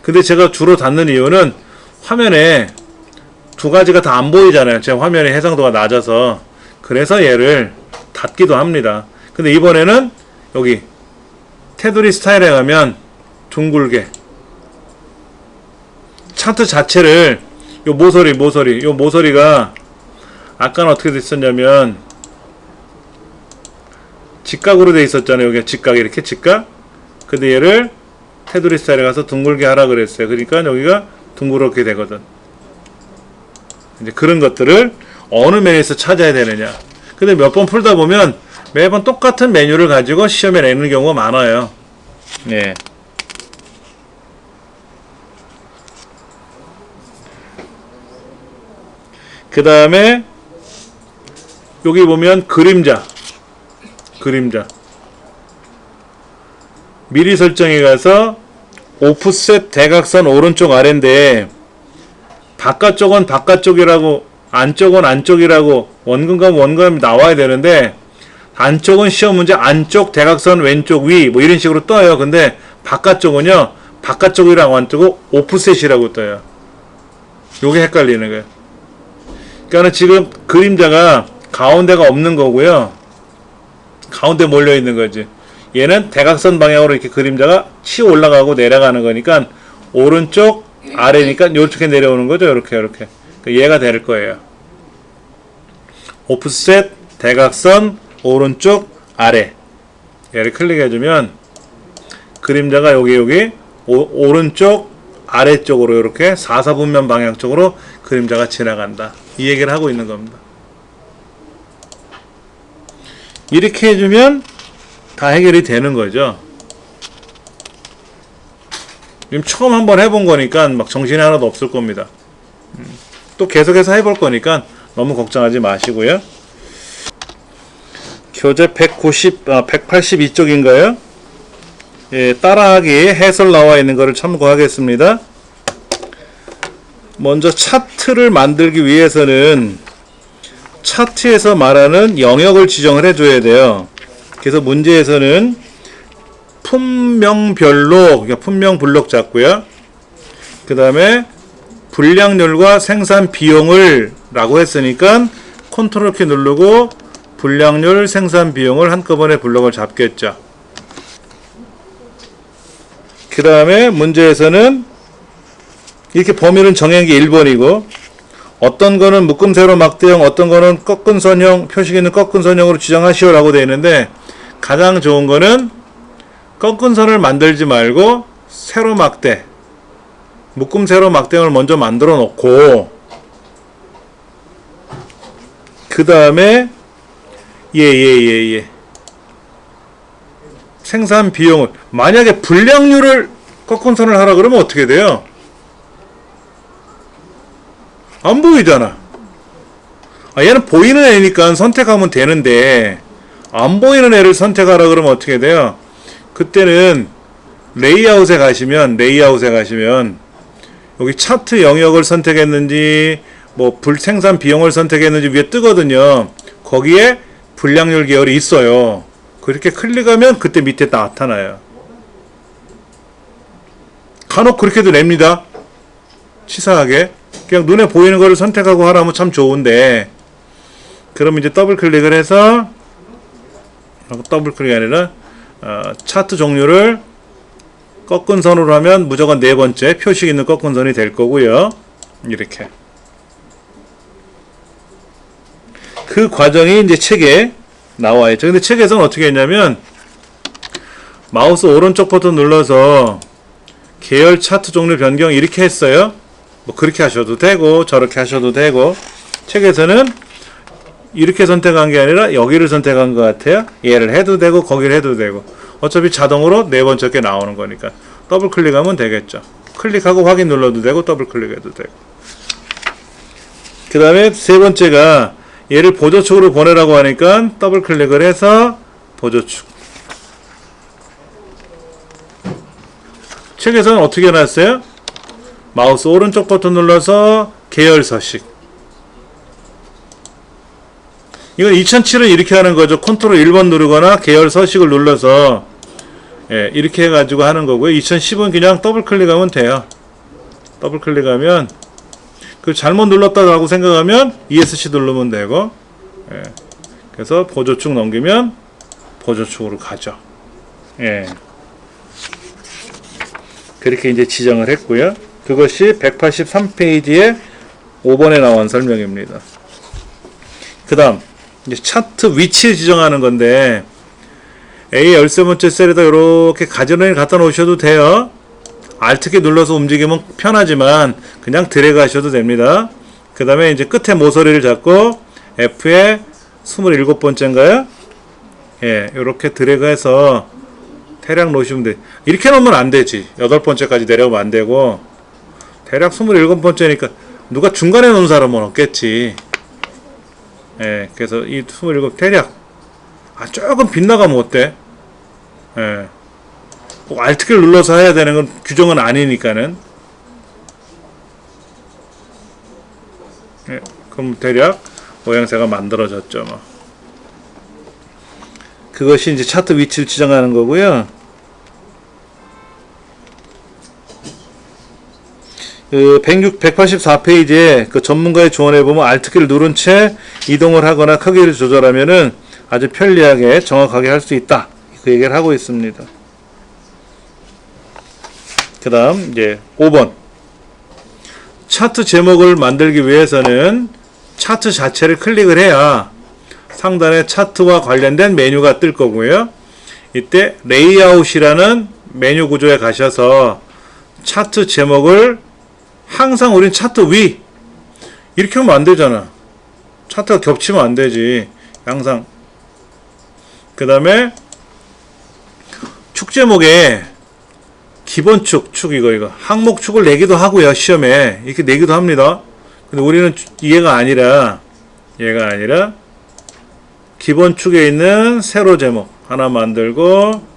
근데 제가 주로 닫는 이유는 화면에 두 가지가 다 안 보이잖아요. 제 화면의 해상도가 낮아서. 그래서 얘를 닫기도 합니다. 근데 이번에는 여기 테두리 스타일에 가면 둥글게 차트 자체를 요 모서리가 아까는 어떻게 됐었냐면 직각으로 돼 있었잖아요. 여기 이렇게 직각. 근데 얘를 테두리 스타일에 가서 둥글게 하라 그랬어요. 그러니까 여기가 둥그렇게 되거든. 이제 그런 것들을 어느 메뉴에서 찾아야 되느냐. 근데 몇 번 풀다 보면 매번 똑같은 메뉴를 가지고 시험에 내는 경우가 많아요. 네. 그 다음에 여기 보면 그림자 미리 설정에 가서 오프셋 대각선 오른쪽 아래인데 바깥쪽은 바깥쪽이라고 안쪽은 안쪽이라고 원근감 나와야 되는데 안쪽은 시험 문제 안쪽 대각선 왼쪽 위 뭐 이런 식으로 떠요. 근데 바깥쪽은요 바깥쪽이랑 안쪽은 오프셋이라고 떠요. 요게 헷갈리는 거예요. 그러니까 지금 그림자가 가운데가 없는 거고요. 가운데 몰려 있는 거지. 얘는 대각선 방향으로 이렇게 그림자가 치 올라가고 내려가는 거니까 오른쪽 아래니까 이렇게 내려오는 거죠. 이렇게 얘가 될 거예요. 오프셋 대각선 오른쪽 아래 얘를 클릭해주면 그림자가 여기 오른쪽 아래쪽으로 이렇게 4사분면 방향 쪽으로 그림자가 지나간다. 이 얘기를 하고 있는 겁니다. 이렇게 해주면 다 해결이 되는 거죠. 지금 처음 한번 해본 거니까 막 정신이 하나도 없을 겁니다. 또 계속해서 해볼 거니까 너무 걱정하지 마시고요. 교재 182쪽인가요? 예, 따라하기 해설 나와 있는 거를 참고하겠습니다. 먼저 차트를 만들기 위해서는 차트에서 말하는 영역을 지정을 해줘야 돼요. 그래서 문제에서는 품명별로 품명 블록 잡고요. 그 다음에 분량률과 생산 비용을 라고 했으니까 컨트롤 키 누르고 분량률 생산 비용을 한꺼번에 블록을 잡겠죠. 그 다음에 문제에서는 이렇게 범위는 정한 게 1번이고 어떤 거는 묶음 세로 막대형, 어떤 거는 꺾은 선형, 표식 있는 꺾은 선형으로 지정하시오 라고 되어 있는데 가장 좋은 거는 꺾은 선을 만들지 말고 세로 막대, 묶음 세로 막대형을 먼저 만들어 놓고 그 다음에 생산 비용을 만약에 분량률을 꺾은 선을 하라 그러면 어떻게 돼요? 안 보이잖아. 얘는 보이는 애니까 선택하면 되는데 안 보이는 애를 선택하라 그러면 어떻게 돼요? 그때는 레이아웃에 가시면 여기 차트 영역을 선택했는지 뭐 생산 비용을 선택했는지 위에 뜨거든요. 거기에 불량률 계열이 있어요. 그렇게 클릭하면 그때 밑에 나타나요. 간혹 그렇게도 냅니다. 치사하게. 그냥 눈에 보이는 거를 선택하고 하라면 참 좋은데, 그럼 이제 더블 클릭을 해서, 더블 클릭이 아니라 차트 종류를 꺾은 선으로 하면 무조건 네 번째 표식 있는 꺾은 선이 될 거고요. 이렇게. 그 과정이 이제 책에 나와 있죠. 근데 책에서는 어떻게 했냐면, 마우스 오른쪽 버튼 눌러서 계열 차트 종류 변경 이렇게 했어요. 뭐 그렇게 하셔도 되고 저렇게 하셔도 되고, 책에서는 이렇게 선택한 게 아니라 여기를 선택한 것 같아요. 얘를 해도 되고 거기를 해도 되고, 어차피 자동으로 네 번째 게 나오는 거니까 더블 클릭하면 되겠죠. 클릭하고 확인 눌러도 되고 더블 클릭해도 되고. 그 다음에 세 번째가 얘를 보조축으로 보내라고 하니까 더블 클릭을 해서 보조축. 책에서는 어떻게 해놨어요? 마우스 오른쪽 버튼 눌러서 계열 서식. 이건 2007은 이렇게 하는 거죠. 컨트롤 1번 누르거나 계열 서식을 눌러서 이렇게 해가지고 하는 거고요. 2010은 그냥 더블 클릭하면 돼요. 더블 클릭하면, 그 잘못 눌렀다고 생각하면 ESC 누르면 되고, 그래서 보조축 넘기면 보조축으로 가죠. 그렇게 이제 지정을 했고요. 그것이 183페이지에 5번에 나온 설명입니다. 그 다음 이제 차트 위치 지정하는 건데, A 13번째 셀에다 이렇게 가지런히 갖다 놓으셔도 돼요. Alt키 눌러서 움직이면 편하지만 그냥 드래그 하셔도 됩니다. 그 다음에 이제 끝에 모서리를 잡고 F에 27번째인가요? 이렇게 드래그해서 대략 놓으시면 돼. 이렇게 놓으면 안 되지. 8번째까지 내려오면 안 되고, 대략 27번째니까 누가 중간에 놓은 사람은 없겠지. 그래서 이 27 대략 조금 빗나가면 어때? 꼭 Alt키를 눌러서 해야 되는 건 규정은 아니니까는. 그럼 대략 모양새가 만들어졌죠. 뭐. 그것이 이제 차트 위치를 지정하는 거고요. 184페이지에 그 전문가의 조언에 보면 Alt키를 누른 채 이동을 하거나 크기를 조절하면은 아주 편리하게 정확하게 할 수 있다. 그 얘기를 하고 있습니다. 그 다음 이제 5번. 차트 제목을 만들기 위해서는 차트 자체를 클릭을 해야 상단에 차트와 관련된 메뉴가 뜰 거고요. 이때 레이아웃이라는 메뉴 구조에 가셔서 차트 제목을 항상 우린 차트 위 이렇게 하면 안 되잖아. 차트가 겹치면 안 되지. 항상. 그 다음에 축 제목에 기본 축 이거 항목축을 내기도 하고요. 시험에 이렇게 내기도 합니다. 근데 우리는 얘가 아니라 기본 축에 있는 세로 제목 하나 만들고,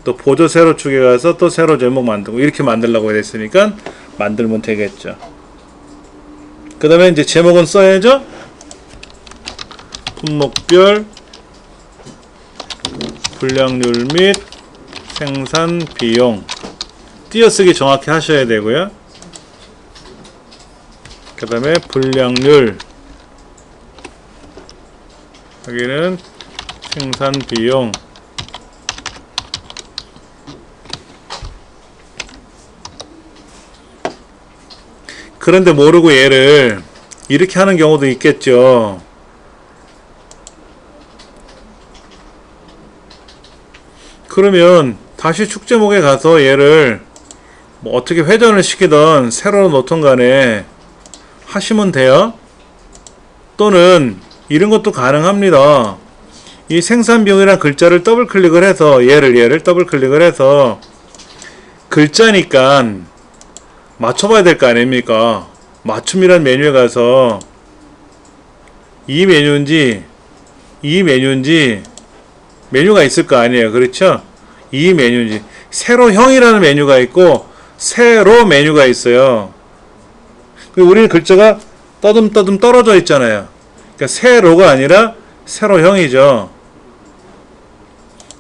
또 보조 세로 축에 가서 또 세로 제목 만들고, 이렇게 만들려고 했으니까 만들면 되겠죠. 그 다음에 이제 제목은 써야죠. 품목별 불량률 및 생산 비용 띄어쓰기 정확히 하셔야 되고요. 그 다음에 불량률, 여기는 생산 비용, 그런데 모르고 얘를 이렇게 하는 경우도 있겠죠. 그러면 다시 축 제목에 가서 얘를 뭐 어떻게 회전을 시키든 세로 놓든 간에 하시면 돼요. 또는 이런 것도 가능합니다. 이 생산비용이라는 글자를 더블 클릭을 해서 얘를 더블 클릭을 해서 글자니까 맞춰봐야 될 거 아닙니까? 맞춤이란 메뉴에 가서 이 메뉴인지 이 메뉴인지 메뉴가 있을 거 아니에요. 그렇죠? 이 메뉴인지 세로형이라는 메뉴가 있고 세로 메뉴가 있어요. 우리는 글자가 떠듬떠듬 떨어져 있잖아요. 그러니까 세로가 아니라 세로형이죠.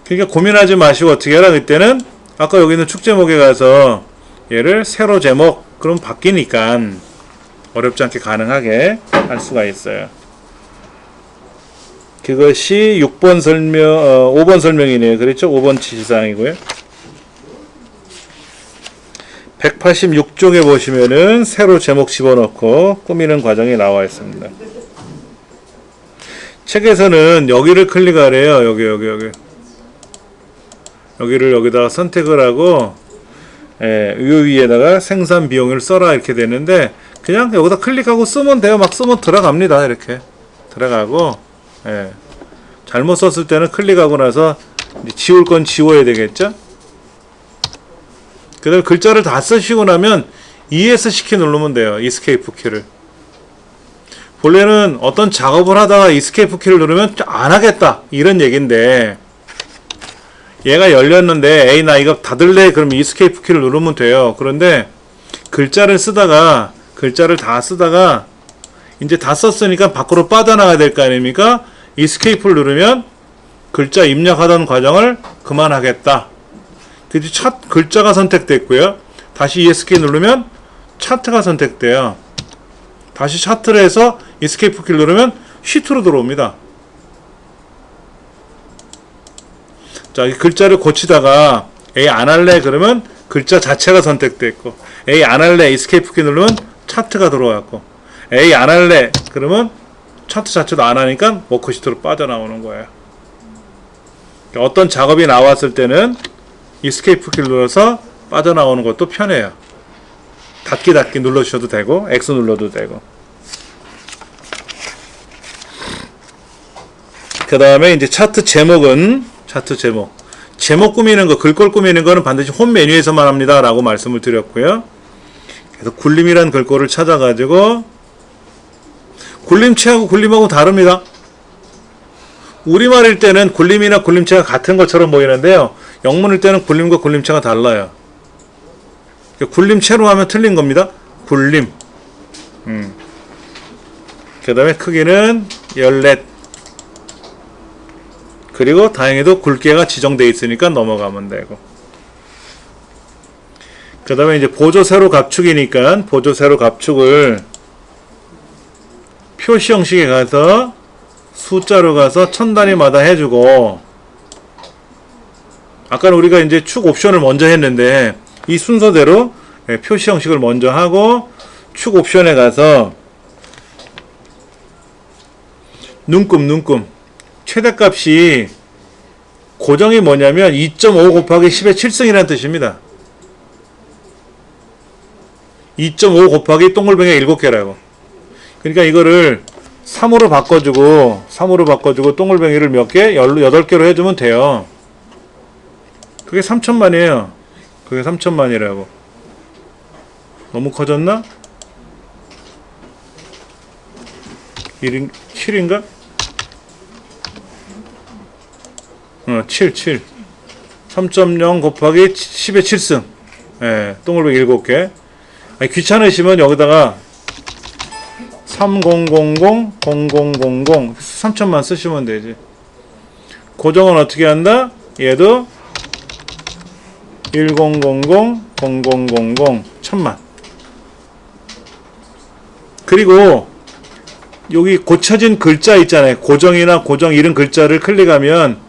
그러니까 고민하지 마시고 어떻게 해라. 그때는 아까 여기 있는 축 제목에 가서 얘를 세로 제목 그럼 바뀌니까 어렵지 않게 가능하게 할 수가 있어요. 그것이 6번 설명, 5번 설명이네요. 그렇죠? 5번 지시사항이고요. 186쪽에 보시면은 세로 제목 집어넣고 꾸미는 과정이 나와 있습니다. 책에서는 여기를 클릭하래요. 여기를 여기다가 선택을 하고, 이 위에다가 생산 비용을 써라 이렇게 되는데, 그냥 여기다 클릭하고 쓰면 돼요. 막 쓰면 들어갑니다. 이렇게 들어가고, 잘못 썼을 때는 클릭하고 나서 지울 건 지워야 되겠죠. 그 다음에 글자를 다 쓰시고 나면 ES 키 누르면 돼요. 이스케이프 키를. 본래는 어떤 작업을 하다가 이스케이프 키를 누르면 안 하겠다 이런 얘기인데, 얘가 열렸는데 에이 나 이거 닫을래 그럼 이스케이프 키를 누르면 돼요. 그런데 글자를 다 쓰다가 이제 다 썼으니까 밖으로 빠져나가야 될 거 아닙니까? 이스케이프를 누르면 글자 입력하던 과정을 그만하겠다. 그래서 글자가 선택됐고요. 다시 ESK 누르면 차트가 선택돼요. 다시 차트를 해서 이스케이프 키를 누르면 시트로 들어옵니다. 자, 이 글자를 고치다가 A 안 할래 그러면 글자 자체가 선택됐고, A 안 할래 이스케이프 키 누르면 차트가 들어왔고, A 안 할래 그러면 차트 자체도 안 하니까 워크시트로 빠져나오는 거예요. 어떤 작업이 나왔을 때는 이스케이프 키를 눌러서 빠져나오는 것도 편해요. 닫기 눌러주셔도 되고 X 눌러도 되고. 그 다음에 이제 차트 제목은 제목 꾸미는 거, 글꼴 꾸미는 거는 반드시 홈 메뉴에서만 합니다 라고 말씀을 드렸고요. 그래서 굴림이란 글꼴을 찾아가지고, 굴림체하고 굴림하고 다릅니다. 우리말일 때는 굴림이나 굴림체가 같은 것처럼 보이는데요. 영문일 때는 굴림과 굴림체가 달라요. 굴림체로 하면 틀린 겁니다. 굴림. 그 다음에 크기는 14. 그리고 다행히도 굵게가 지정되어 있으니까 넘어가면 되고. 그 다음에 이제 보조 세로 갑축이니까 보조 세로 갑축을 표시 형식에 가서 숫자로 가서 1000단위마다 해주고, 아까는 우리가 이제 축 옵션을 먼저 했는데 이 순서대로 표시 형식을 먼저 하고, 축 옵션에 가서 눈금 최대값이 고정이 뭐냐면 2.5 곱하기 10의 7승이라는 뜻입니다. 2.5 곱하기 동글뱅이 7개라고. 그러니까 이거를 3으로 바꿔주고 동글뱅이를 몇 개? 8개로 해주면 돼요. 그게 3000만이에요. 그게 3000만이라고. 너무 커졌나? 7인가? 7. 3.0 곱하기 10의 7승. 동글뱅이 7개. 아니, 귀찮으시면 여기다가 3000 3000만 쓰시면 되지. 고정은 어떻게 한다? 얘도 1000 1000만. 그리고 여기 고쳐진 글자 있잖아요. 고정이나 고정 이런 글자를 클릭하면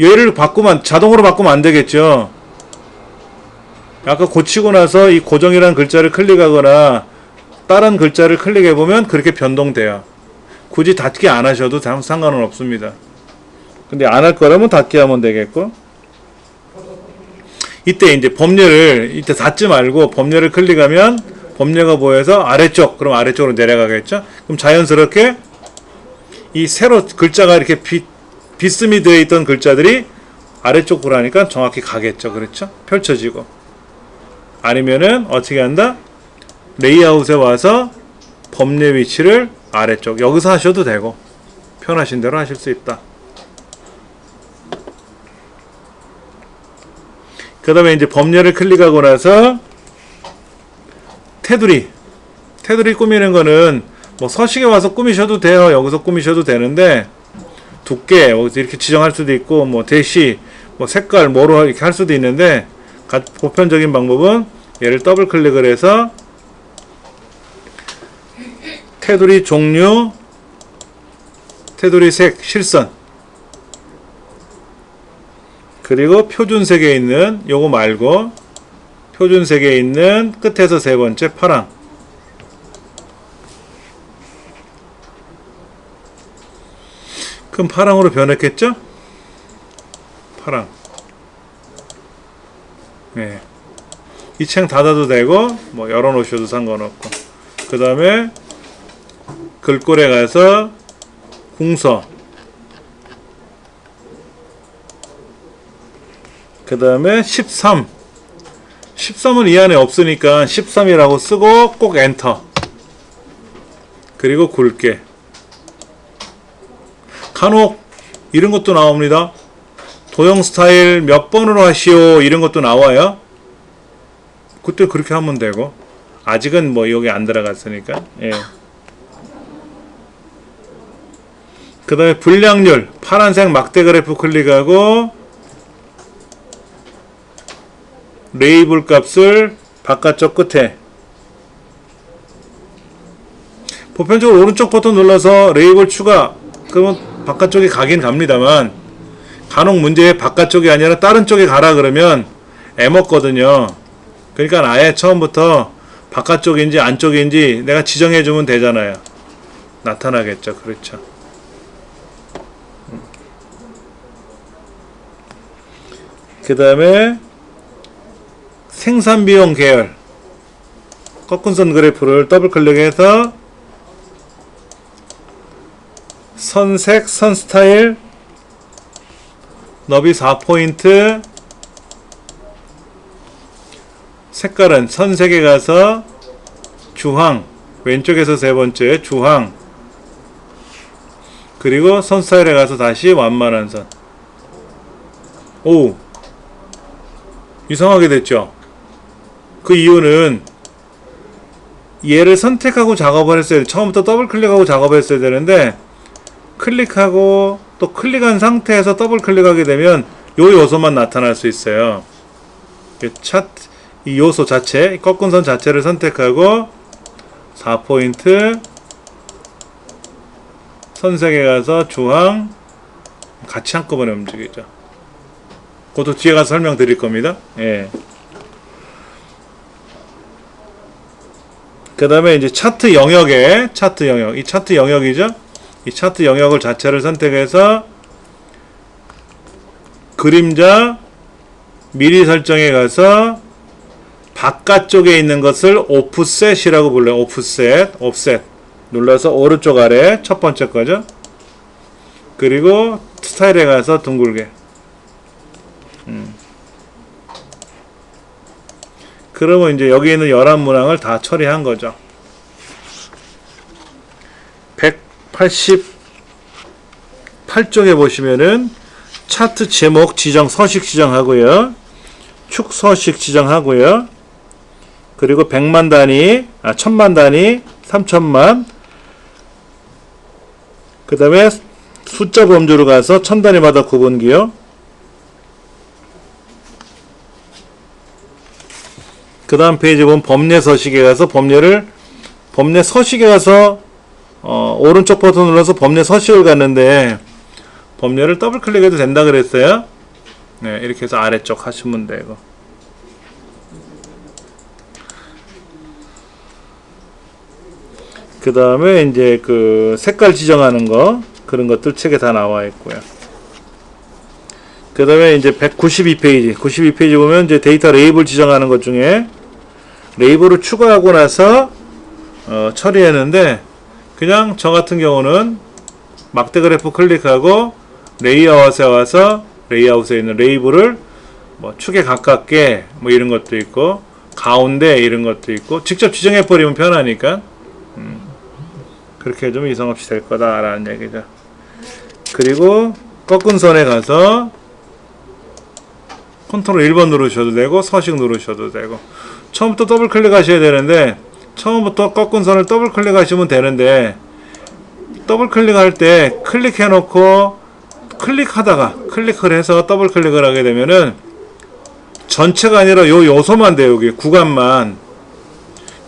얘를 자동으로 바꾸면 안 되겠죠. 아까 고치고 나서 이 고정이라는 글자를 클릭하거나 다른 글자를 클릭해보면 그렇게 변동돼요. 굳이 닫기 안 하셔도 상관은 없습니다. 근데 안 할 거라면 닫기 하면 되겠고, 이때 이제 이때 닫지 말고 범례를 클릭하면 범례가 보여서 아래쪽, 그럼 아래쪽으로 내려가겠죠? 그럼 자연스럽게 이 세로 글자가 이렇게 비스미 되어 있던 글자들이 아래쪽으로 하니까 정확히 가겠죠. 그렇죠? 펼쳐지고. 아니면은 어떻게 한다? 레이아웃에 와서 범례 위치를 아래쪽 여기서 하셔도 되고 편하신 대로 하실 수 있다. 그 다음에 이제 범례를 클릭하고 나서 테두리 꾸미는 거는 뭐 서식에 와서 꾸미셔도 돼요. 여기서 꾸미셔도 되는데 두께 여기서 이렇게 지정할 수도 있고 뭐 대시 뭐 색깔 뭐로 이렇게 할 수도 있는데 보편적인 방법은 얘를 더블 클릭을 해서 테두리 종류, 테두리 색, 실선, 그리고 표준색에 있는 요거 말고 표준색에 있는 끝에서 세 번째 파랑, 그럼 파랑으로 변했겠죠? 파랑. 네. 이 창 닫아도 되고 뭐 열어놓으셔도 상관없고. 그 다음에 글꼴에 가서 궁서, 그 다음에 13은 이 안에 없으니까 13이라고 쓰고 꼭 엔터. 그리고 굵게. 간혹 이런 것도 나옵니다. 도형 스타일 몇 번으로 하시오 이런 것도 나와요. 그때 그렇게 하면 되고, 아직은 뭐 여기 안 들어갔으니까. 예. 그 다음에 분량률 파란색 막대 그래프 클릭하고 레이블 값을 바깥쪽 끝에, 보편적으로 오른쪽 버튼 눌러서 레이블 추가, 그러면 바깥쪽에 가긴 갑니다만 간혹 문제에 바깥쪽이 아니라 다른 쪽에 가라 그러면 애먹거든요. 그러니까 아예 처음부터 바깥쪽인지 안쪽인지 내가 지정해 주면 되잖아요. 나타나겠죠. 그렇죠. 그 다음에 생산비용 계열 꺾은 선 그래프를 더블 클릭해서 선색, 선스타일, 너비 4포인트, 색깔은 선색에 가서 주황, 왼쪽에서 세 번째 주황, 그리고 선스타일에 가서 다시 완만한 선. 오, 이상하게 됐죠. 그 이유는 얘를 선택하고 작업을 했어야 돼. 처음부터 더블 클릭하고 작업을 했어야 되는데 클릭하고 또 클릭한 상태에서 더블 클릭하게 되면 요 요소만 나타날 수 있어요. 이 요소 자체, 꺾은 선 자체를 선택하고 4포인트, 선색에 가서 주황, 같이 한꺼번에 움직이죠. 그것도 뒤에 가서 설명드릴 겁니다. 예. 그 다음에 이제 차트 영역에, 차트 영역, 이 차트 영역이죠. 이 차트 영역을 자체를 선택해서 그림자 미리 설정에 가서 바깥쪽에 있는 것을 오프셋이라고 불러요. 오프셋, 옵셋 눌러서 오른쪽 아래 첫 번째 거죠. 그리고 스타일에 가서 둥글게. 그러면 이제 여기 있는 11문항을 다 처리한 거죠. 188쪽에 보시면은 차트 제목 지정, 서식 지정하고요. 축 서식 지정하고요. 그리고 100만 단위, 1000만 단위, 3000만. 그 다음에 숫자 범주로 가서 1000단위마다 구분기요. 그 다음 페이지 보면 범례 서식에 가서 범례 서식에 가서 오른쪽 버튼 눌러서 범례 서식을 갔는데 범례를 더블 클릭해도 된다 그랬어요. 네, 이렇게 해서 아래쪽 하시면 되고. 그 다음에 이제 그 색깔 지정하는 거, 그런 것들 책에 다 나와 있고요. 그 다음에 이제 192페이지, 92페이지 보면 이제 데이터 레이블 지정하는 것 중에 레이블을 추가하고 나서 처리했는데, 그냥 저 같은 경우는 막대 그래프 클릭하고 레이아웃에 와서 레이아웃에 있는 레이블을 뭐 축에 가깝게 뭐 이런 것도 있고 가운데 이런 것도 있고 직접 지정해 버리면 편하니까 그렇게 해주면 이상 없이 될 거다라는 얘기죠. 그리고 꺾은 선에 가서 컨트롤 1번 누르셔도 되고 서식 누르셔도 되고, 처음부터 더블 클릭하셔야 되는데 처음부터 꺾은 선을 더블 클릭하시면 되는데, 더블 클릭할 때 클릭해 놓고 클릭하다가 클릭을 해서 더블 클릭을 하게 되면은 전체가 아니라 요 요소만 돼요. 여기 구간만.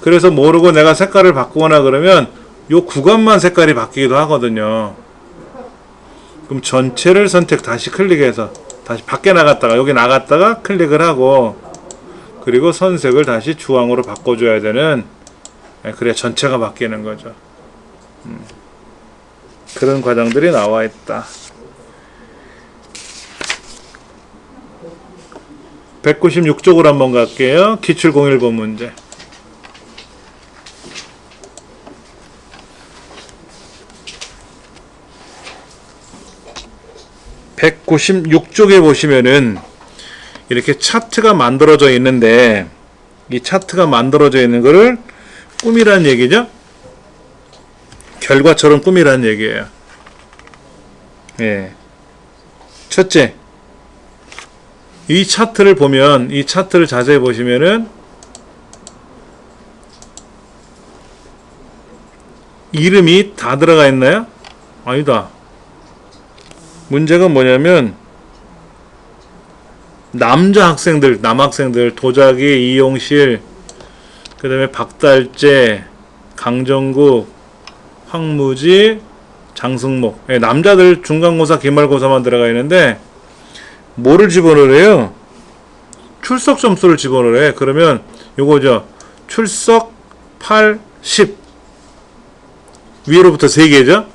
그래서 모르고 내가 색깔을 바꾸거나 그러면 요 구간만 색깔이 바뀌기도 하거든요. 그럼 전체를 선택, 다시 클릭해서 다시 밖에 나갔다가 여기 나갔다가 클릭을 하고, 그리고 선색을 다시 주황으로 바꿔줘야 되는, 그래야 전체가 바뀌는 거죠. 그런 과정들이 나와 있다. 196쪽으로 한번 갈게요. 기출 01번 문제. 196쪽에 보시면은 이렇게 차트가 만들어져 있는데, 이 차트가 만들어져 있는 거를 꾸미라는 얘기죠. 결과처럼 꾸미라는 얘기예요. 예. 첫째, 이 차트를 보면, 이 차트를 자세히 보시면은 이름이 다 들어가 있나요? 아니다. 문제가 뭐냐면 남자 학생들, 남학생들, 도자기, 이용실, 그 다음에 박달재, 강정국, 황무지, 장승목, 남자들 중간고사, 기말고사만 들어가 있는데 뭐를 집어넣으래요? 출석 점수를 집어넣으래. 그러면 요거죠. 출석 8, 10 위로부터 3개죠.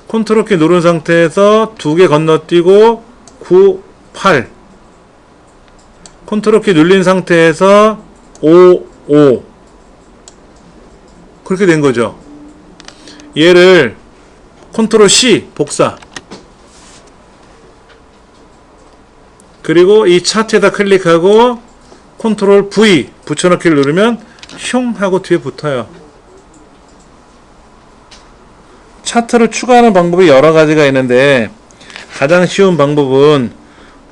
컨트롤 키 누른 상태에서 2개 건너뛰고 9, 8 컨트롤 키 눌린 상태에서 5, 5 그렇게 된 거죠. 얘를 컨트롤 C 복사, 그리고 이 차트에다 클릭하고 컨트롤 V 붙여넣기를 누르면 슝 하고 뒤에 붙어요. 차트를 추가하는 방법이 여러 가지가 있는데 가장 쉬운 방법은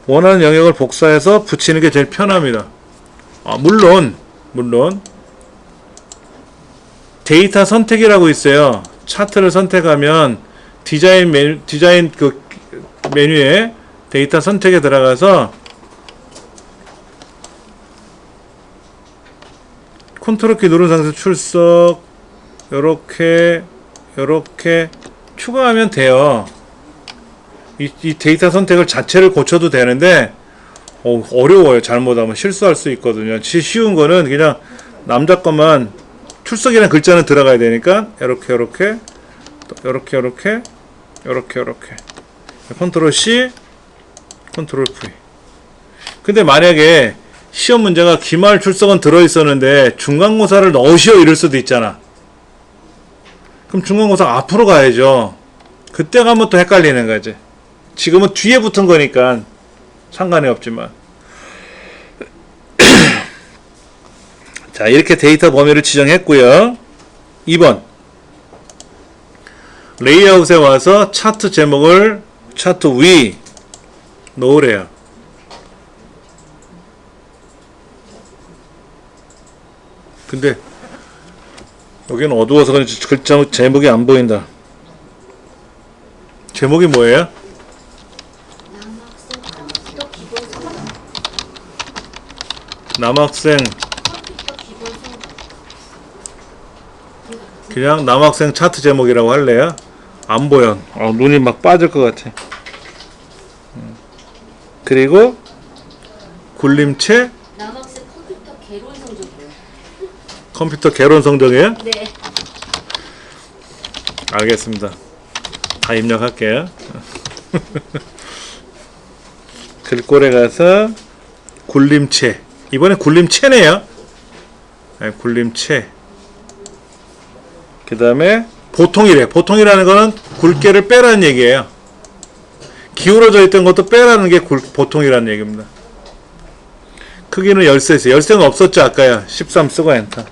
원하는 영역을 복사해서 붙이는 게 제일 편합니다. 물론 데이터 선택이라고 있어요. 차트를 선택하면 디자인 그 메뉴에 데이터 선택에 들어가서 컨트롤 키 누른 상태에서 출석 요렇게 추가하면 돼요. 이 데이터 선택을 자체를 고쳐도 되는데 어려워요. 잘못하면 실수할 수 있거든요. 쉬운 거는 그냥 남자 것만 출석이라는 글자는 들어가야 되니까 요렇게 컨트롤 C 컨트롤 V. 근데 만약에 시험 문제가 기말 출석은 들어있었는데 중간고사를 넣으시오 이럴 수도 있잖아. 그럼 중간고사 앞으로 가야죠. 그때 가면 또 헷갈리는 거지. 지금은 뒤에 붙은 거니까 상관이 없지만. 자, 이렇게 데이터 범위를 지정했고요. 2번 레이아웃에 와서 차트 제목을 차트 위 놓으래요. 근데 여기는 어두워서 그런지 글자 제목이 안 보인다. 제목이 뭐예요? 남학생 그냥 남학생 차트 제목이라고 할래요? 안 보여. 눈이 막 빠질 것 같아. 그리고 굴림체 남학생 컴퓨터 개론 성적이요. 컴퓨터 개론 성적이에요? 네. 알겠습니다. 다 입력할게요. 글꼴에 가서 굴림체. 이번에 굴림체네요. 네, 굴림체. 그 다음에 보통이래. 보통이라는 거는 굵게를 빼라는 얘기예요. 기울어져 있던 것도 빼라는 게 보통이라는 얘기입니다. 크기는 열쇠 있어요. 열쇠는 없었죠 아까요. 13 쓰고 엔터.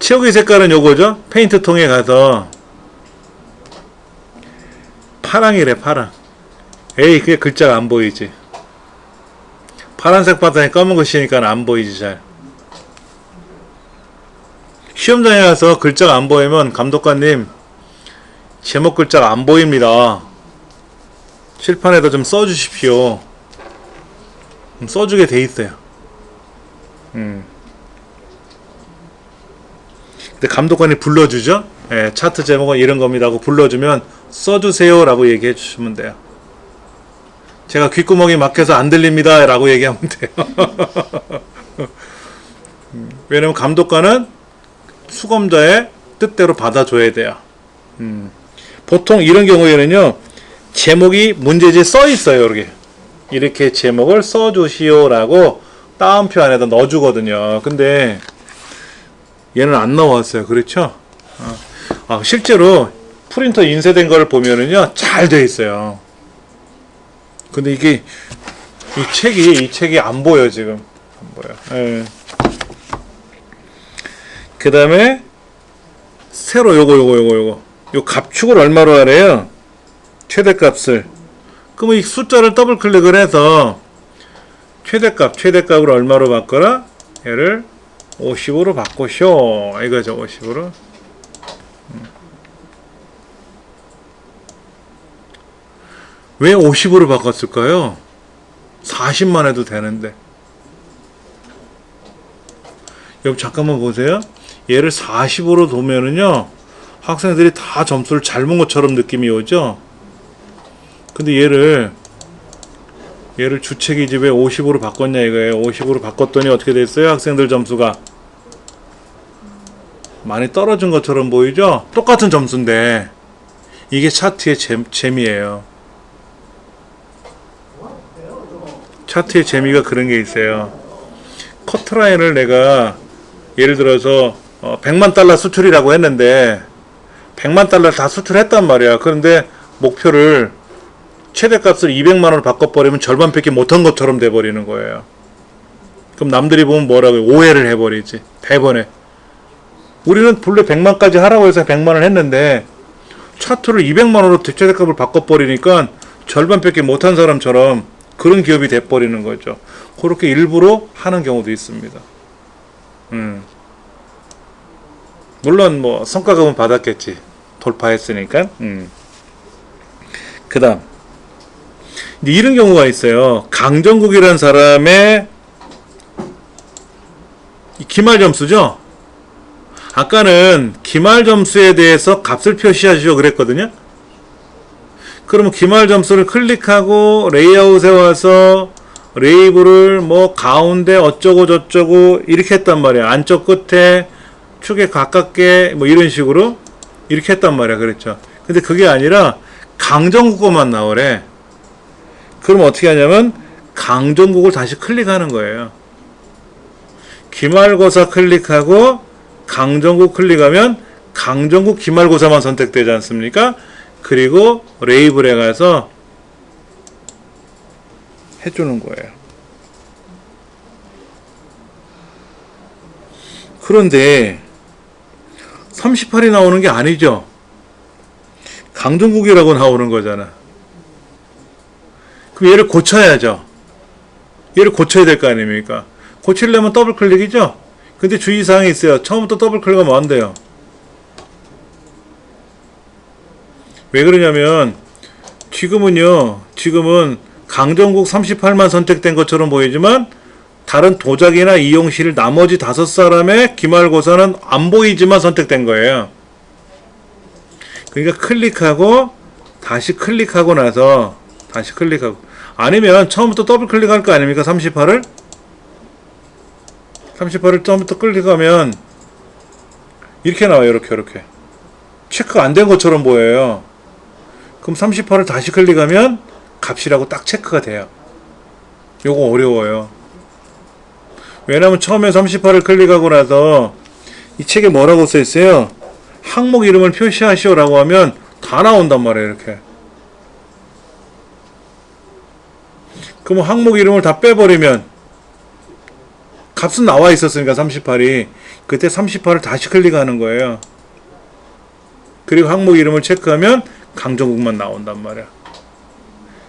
최고의 색깔은 요거죠. 페인트 통에 가서 파랑이래, 파랑. 에이, 그게 글자가 안 보이지. 파란색 바탕에 검은 글씨니까 안 보이지, 잘. 시험장에 가서 글자가 안 보이면 감독관님, 제목 글자가 안 보입니다. 칠판에다 좀 써주십시오. 써주게 돼 있어요. 근데 감독관이 불러주죠. 예, 차트 제목은 이런 겁니다 하고 불러주면 써주세요 라고 얘기해 주시면 돼요. 제가 귓구멍이 막혀서 안 들립니다 라고 얘기하면 돼요. 왜냐면 감독관은 수검자의 뜻대로 받아줘야 돼요. 보통 이런 경우에는요, 제목이 문제지에 써 있어요. 이렇게 제목을 써주시오 라고 따옴표 안에다 넣어주거든요. 근데 얘는 안 나왔어요. 그렇죠? 실제로 프린터 인쇄된 걸 보면은요, 잘 돼 있어요. 근데 이게 이 책이 안 보여 지금. 안 보여. 예. 그 다음에 세로 요거 요 값축을 얼마로 하래요? 최대값을. 그러면 이 숫자를 더블 클릭을 해서 최대값을 얼마로 바꿔라? 얘를 50으로 바꾸쇼. 이거죠, 50으로. 왜 50으로 바꿨을까요? 40만 해도 되는데. 여러분 잠깐만 보세요. 얘를 40으로 두면은요, 학생들이 다 점수를 잘 본 것처럼 느낌이 오죠? 근데 얘를 주책이지 왜 50으로 바꿨냐 이거예요. 50으로 바꿨더니 어떻게 됐어요? 학생들 점수가 많이 떨어진 것처럼 보이죠? 똑같은 점수인데 이게 차트의 재미예요. 차트의 재미가 그런 게 있어요. 커트라인을 내가 예를 들어서 100만 달러 수출이라고 했는데 100만 달러 다 수출했단 말이야. 그런데 목표를 최대값을 200만원으로 바꿔버리면 절반밖에 못한 것처럼 돼버리는 거예요. 그럼 남들이 보면 뭐라고 해요? 오해를 해버리지. 대번에. 우리는 본래 100만까지 하라고 해서 100만원 했는데 차트를 200만원으로 최대값을 바꿔버리니까 절반밖에 못한 사람처럼 그런 기업이 돼버리는 거죠. 그렇게 일부러 하는 경우도 있습니다. 물론 뭐 성과급은 받았겠지. 돌파했으니까. 그 다음 이런 경우가 있어요. 강정국이라는 사람의 기말 점수죠. 아까는 기말 점수에 대해서 값을 표시하시오 그랬거든요. 그러면 기말 점수를 클릭하고 레이아웃에 와서 레이블을 뭐 가운데 어쩌고 저쩌고 이렇게 했단 말이야. 안쪽 끝에 축에 가깝게 뭐 이런 식으로 이렇게 했단 말이야. 그랬죠. 근데 그게 아니라 강정국어만 나오래. 그럼 어떻게 하냐면 강정국을 다시 클릭하는 거예요. 기말고사 클릭하고 강정국 클릭하면 강정국 기말고사만 선택되지 않습니까? 그리고 레이블에 가서 해주는 거예요. 그런데 38이 나오는 게 아니죠. 강정국이라고 나오는 거잖아. 그럼 얘를 고쳐야죠. 얘를 고쳐야 될 거 아닙니까? 고치려면 더블 클릭이죠? 근데 주의사항이 있어요. 처음부터 더블 클릭하면 안 돼요. 왜 그러냐면 지금은 강정국 38만 선택된 것처럼 보이지만 다른 도자기나 이용실 나머지 5사람의 기말고사는 안 보이지만 선택된 거예요. 그러니까 클릭하고 다시 클릭하고 나서 다시 클릭하고 아니면 처음부터 더블 클릭할 거 아닙니까? 38을 처음부터 클릭하면 이렇게 나와요. 이렇게 체크가 안 된 것처럼 보여요. 그럼 38을 다시 클릭하면 값이라고 딱 체크가 돼요. 요거 어려워요. 왜냐면 처음에 38을 클릭하고 나서 이 책에 뭐라고 써 있어요? 항목 이름을 표시하시오 라고 하면 다 나온단 말이에요. 이렇게. 그럼 항목 이름을 다 빼버리면 값은 나와 있었으니까 38이 그때 38을 다시 클릭하는 거예요. 그리고 항목 이름을 체크하면 강정국만 나온단 말이야.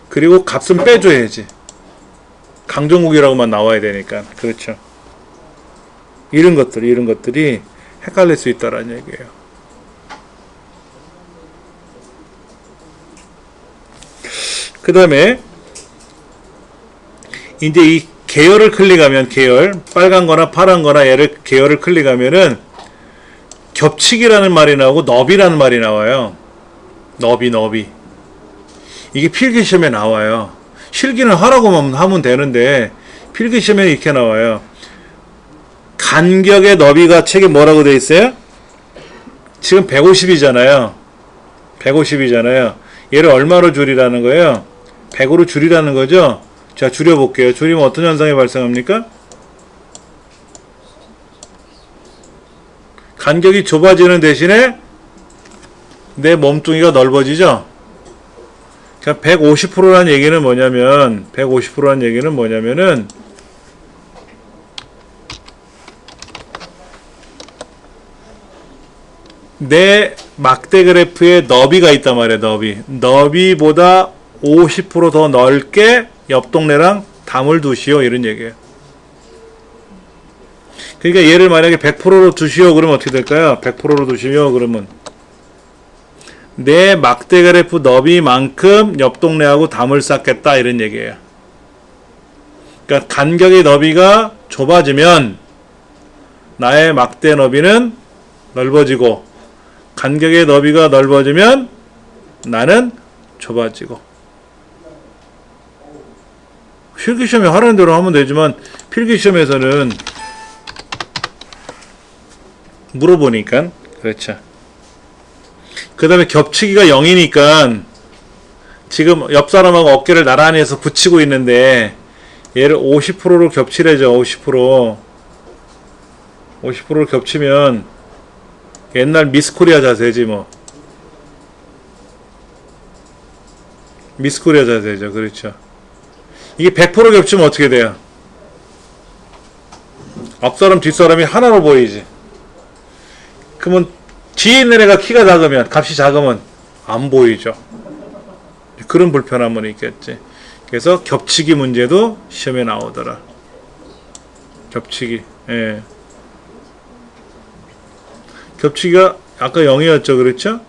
그리고 값은 빼줘야지. 강정국이라고만 나와야 되니까. 그렇죠. 이런 것들이 헷갈릴 수 있다라는 얘기예요. 그 다음에 이제 이 계열을 클릭하면 빨간 거나 파란 거나 얘를 계열을 클릭하면은 겹치기라는 말이 나오고 너비라는 말이 나와요. 너비. 이게 필기시험에 나와요. 실기는 하라고만 하면 되는데 필기시험에 이렇게 나와요. 간격의 너비가 책에 뭐라고 돼 있어요? 지금 150이잖아요. 얘를 얼마로 줄이라는 거예요? 100으로 줄이라는 거죠? 자, 줄여볼게요. 줄이면 어떤 현상이 발생합니까? 간격이 좁아지는 대신에 내 몸뚱이가 넓어지죠? 그러니까 150%라는 얘기는 뭐냐면은 내 막대 그래프에 너비가 있단 말이에요. 너비보다 50% 더 넓게 옆 동네랑 담을 두시오 이런 얘기예요. 그러니까 얘를 만약에 100%로 두시오 그러면 어떻게 될까요? 100%로 두시오 그러면 내 막대 그래프 너비만큼 옆 동네하고 담을 쌓겠다 이런 얘기예요. 그러니까 간격의 너비가 좁아지면 나의 막대 너비는 넓어지고 간격의 너비가 넓어지면 나는 좁아지고. 필기시험에 하라는 대로 하면 되지만 필기시험에서는 물어보니까 그렇죠. 그 다음에 겹치기가 0이니까 지금 옆 사람하고 어깨를 나란히 해서 붙이고 있는데 얘를 50%로 겹치래죠. 50%를 겹치면 옛날 미스코리아 자세지 뭐. 미스코리아 자세죠. 그렇죠. 이게 100% 겹치면 어떻게 돼요? 앞사람 뒷사람이 하나로 보이지. 그러면 뒤에 있는 애가 키가 작으면 값이 작으면 안 보이죠. 그런 불편함은 있겠지. 그래서 겹치기 문제도 시험에 나오더라. 겹치기. 예. 겹치기가 아까 0이었죠. 그렇죠?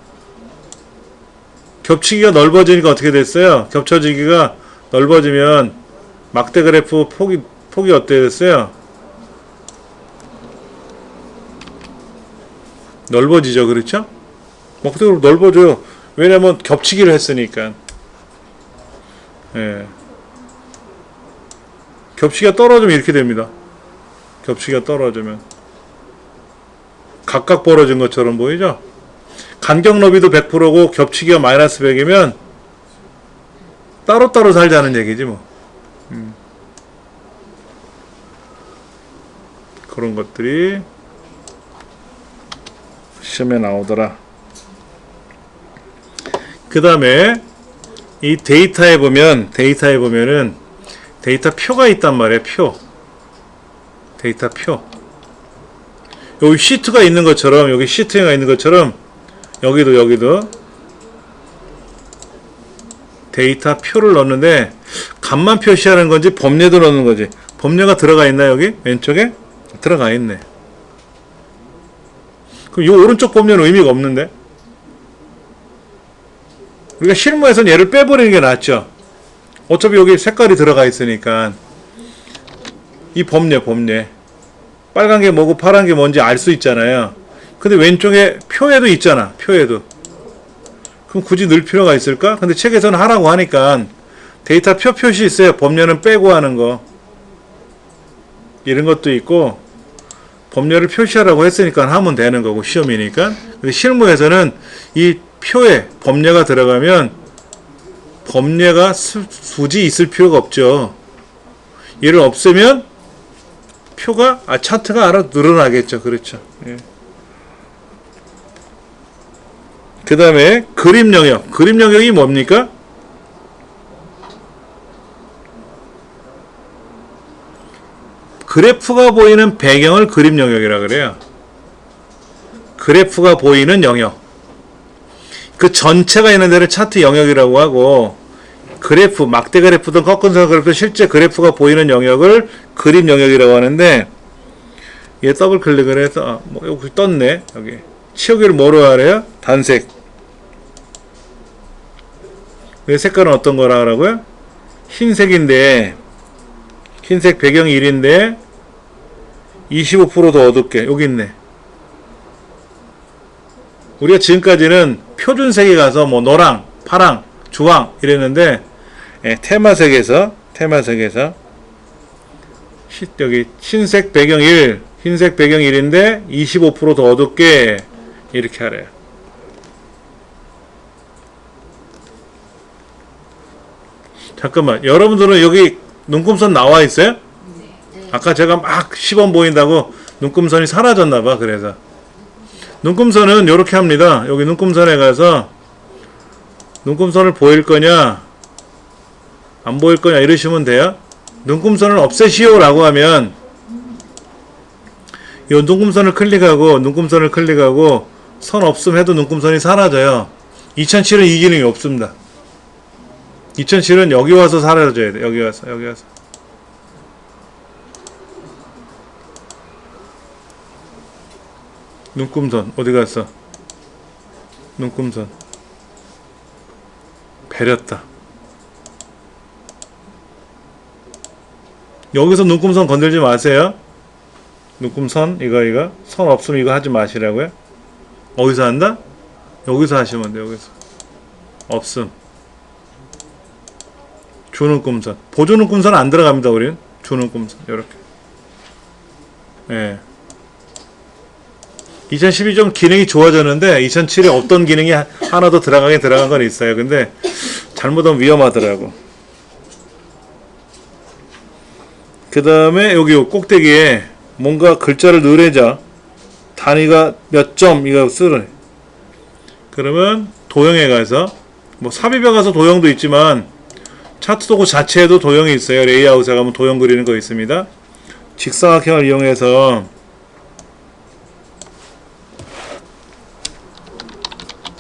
겹치기가 넓어지니까 어떻게 됐어요? 겹쳐지기가 넓어지면 막대 그래프 폭이 어떻게 됐어요? 넓어지죠. 그렇죠? 막대 그래프 넓어져요. 왜냐면 겹치기를 했으니까. 예. 겹치기가 떨어지면 이렇게 됩니다. 겹치기가 떨어지면 각각 벌어진 것처럼 보이죠? 간격 너비도 100%고 겹치기가 마이너스 100이면 따로따로 살자는 얘기지 뭐. 그런 것들이 시험에 나오더라. 그 다음에 이 데이터에 보면은 데이터 표가 있단 말이에요. 데이터 표. 여기 시트가 있는 것처럼, 여기 시트가 있는 것처럼 여기도 데이터 표를 넣는데 값만 표시하는 건지 범례도 넣는 거지. 범례가 들어가 있나 여기 왼쪽에? 들어가 있네. 그럼 이 오른쪽 범례는 의미가 없는데? 우리가 실무에서는 얘를 빼버리는 게 낫죠. 어차피 여기 색깔이 들어가 있으니까 이 범례 빨간 게 뭐고 파란 게 뭔지 알 수 있잖아요. 근데 왼쪽에 표에도 있잖아. 표에도. 그럼 굳이 넣을 필요가 있을까? 근데 책에서는 하라고 하니까 데이터 표 표시 있어요. 범례는 빼고 하는 거. 이런 것도 있고 범례를 표시하라고 했으니까 하면 되는 거고 시험이니까. 근데 실무에서는 이 표에 범례가 들어가면 범례가 굳이 있을 필요가 없죠. 얘를 없애면 표가 차트가 알아 늘어나겠죠. 그렇죠. 예. 그 다음에 그림 영역이 뭡니까? 그래프가 보이는 배경을 그림 영역이라 그래요. 그래프가 보이는 영역. 그 전체가 있는 데를 차트 영역이라고 하고, 그래프, 막대 그래프든 꺾은선 그래프든 실제 그래프가 보이는 영역을 그림 영역이라고 하는데, 얘 더블 클릭을 해서, 여기 떴네. 여기. 치우기를 뭐로 하래요? 단색. 이 색깔은 어떤 거라 하라고요? 흰색인데, 흰색 배경이 1인데, 25% 더 어둡게. 여기 있네. 우리가 지금까지는 표준색에 가서 뭐 노랑, 파랑, 주황 이랬는데, 테마색에서 여기 흰색 배경 1, 흰색 배경 1인데 25% 더 어둡게 이렇게 하래요. 잠깐만, 여러분들은 여기 눈금선 나와 있어요? 네. 아까 제가 막 시범 보인다고 눈금선이 사라졌나봐. 그래서 눈금선은 이렇게 합니다. 여기 눈금선에 가서 눈금선을 보일 거냐 안 보일 거냐 이러시면 돼요. 눈금선을 없애시오 라고 하면 이 눈금선을 클릭하고 선 없음 해도 눈금선이 사라져요. 2007은 이 기능이 없습니다. 2007은 여기 와서 사라져야 돼. 여기 와서 눈금선 어디 갔어? 눈금선 베렸다. 여기서 눈금선 건들지 마세요. 눈금선 이거 선 없으면 이거 하지 마시라고요. 어디서 한다? 여기서 하시면 돼요. 여기서 없음 주눈금선, 보조눈금선 안 들어갑니다. 우리는 주눈금선 이렇게. 예. 2012 좀 기능이 좋아졌는데 2007에 없던 기능이 하나 더 들어간 건 있어요. 근데 잘못하면 위험하더라고. 그 다음에 여기 꼭대기에 뭔가 글자를 넣으래자 단위가 몇 점 이거 쓰래. 그러면 도형에 가서 뭐 삽입에 가서 도형도 있지만 차트 도구 자체에도 도형이 있어요. 레이아웃에 가면 도형 그리는 거 있습니다. 직사각형을 이용해서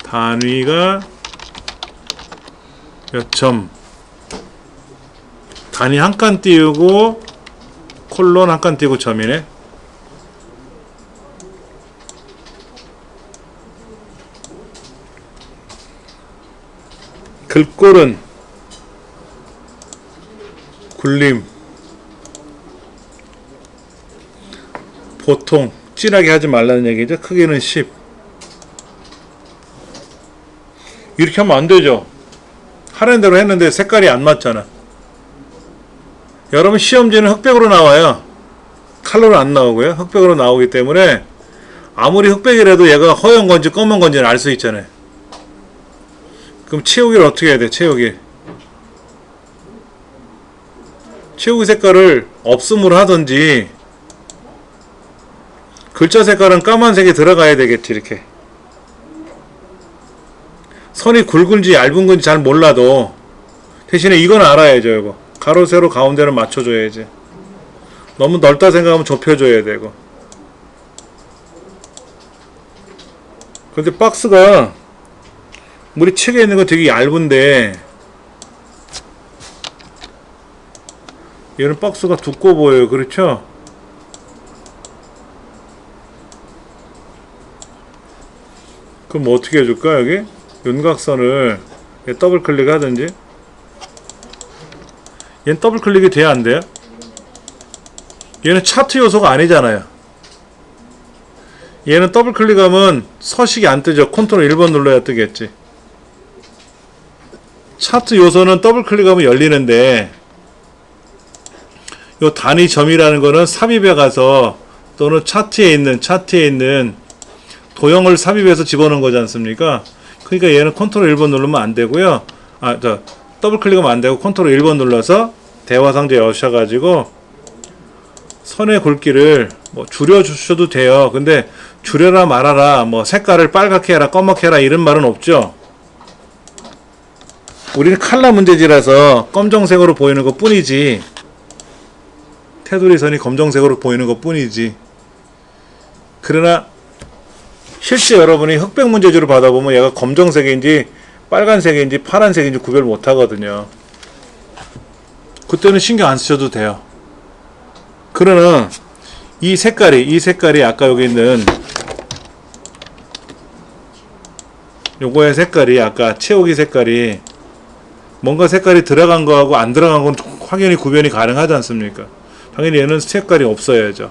단위가 몇 점, 단위 한 칸 띄우고 콜론 한 칸 띄우고 점이네. 글꼴은 굴림, 보통 진하게 하지 말라는 얘기죠. 크기는 10. 이렇게 하면 안 되죠. 하라는 대로 했는데 색깔이 안 맞잖아. 여러분 시험지는 흑백으로 나와요. 컬러로 안 나오고요. 흑백으로 나오기 때문에 아무리 흑백이라도 얘가 허연 건지 검은 건지는 알 수 있잖아요. 그럼 채우기를 어떻게 해야 돼? 채우기 색깔을 없음으로 하든지, 글자 색깔은 까만색이 들어가야 되겠지. 이렇게 선이 굵은지 얇은 건지 잘 몰라도 대신에 이건 알아야죠. 이거 가로 세로 가운데를 맞춰줘야지. 너무 넓다 생각하면 좁혀줘야 되고. 근데 박스가 우리 책에 있는 거 되게 얇은데 얘는 박스가 두꺼워 보여요. 그렇죠? 그럼 뭐 어떻게 해줄까? 여기 윤곽선을 더블 클릭 하든지. 얘는 더블 클릭이 돼야 안 돼요? 얘는 차트 요소가 아니잖아요. 얘는 더블 클릭하면 서식이 안 뜨죠. 컨트롤 1번 눌러야 뜨겠지. 차트 요소는 더블 클릭하면 열리는데, 요 단위 점이라는 거는 삽입에 가서 또는 차트에 있는 도형을 삽입해서 집어넣은 거지 않습니까? 그러니까 얘는 컨트롤 1번 누르면 안 되고요. 더블 클릭하면 안 되고 컨트롤 1번 눌러서 대화 상자 여셔가지고 선의 굵기를 뭐 줄여주셔도 돼요. 근데 줄여라 말아라, 뭐 색깔을 빨갛게 해라, 검맣게 해라 이런 말은 없죠. 우리는 칼라 문제지라서 검정색으로 보이는 것 뿐이지 테두리 선이 검정색으로 보이는 것 뿐이지. 그러나 실제 여러분이 흑백 문제지를 받아보면 얘가 검정색인지 빨간색인지 파란색인지 구별 못 하거든요. 그때는 신경 안 쓰셔도 돼요. 그러나 이 색깔이 아까 여기 있는 요거의 색깔이, 아까 채우기 색깔이 뭔가 색깔이 들어간 거하고 안 들어간 건 확연히 구별이 가능하지 않습니까? 당연히 얘는 색깔이 없어야죠.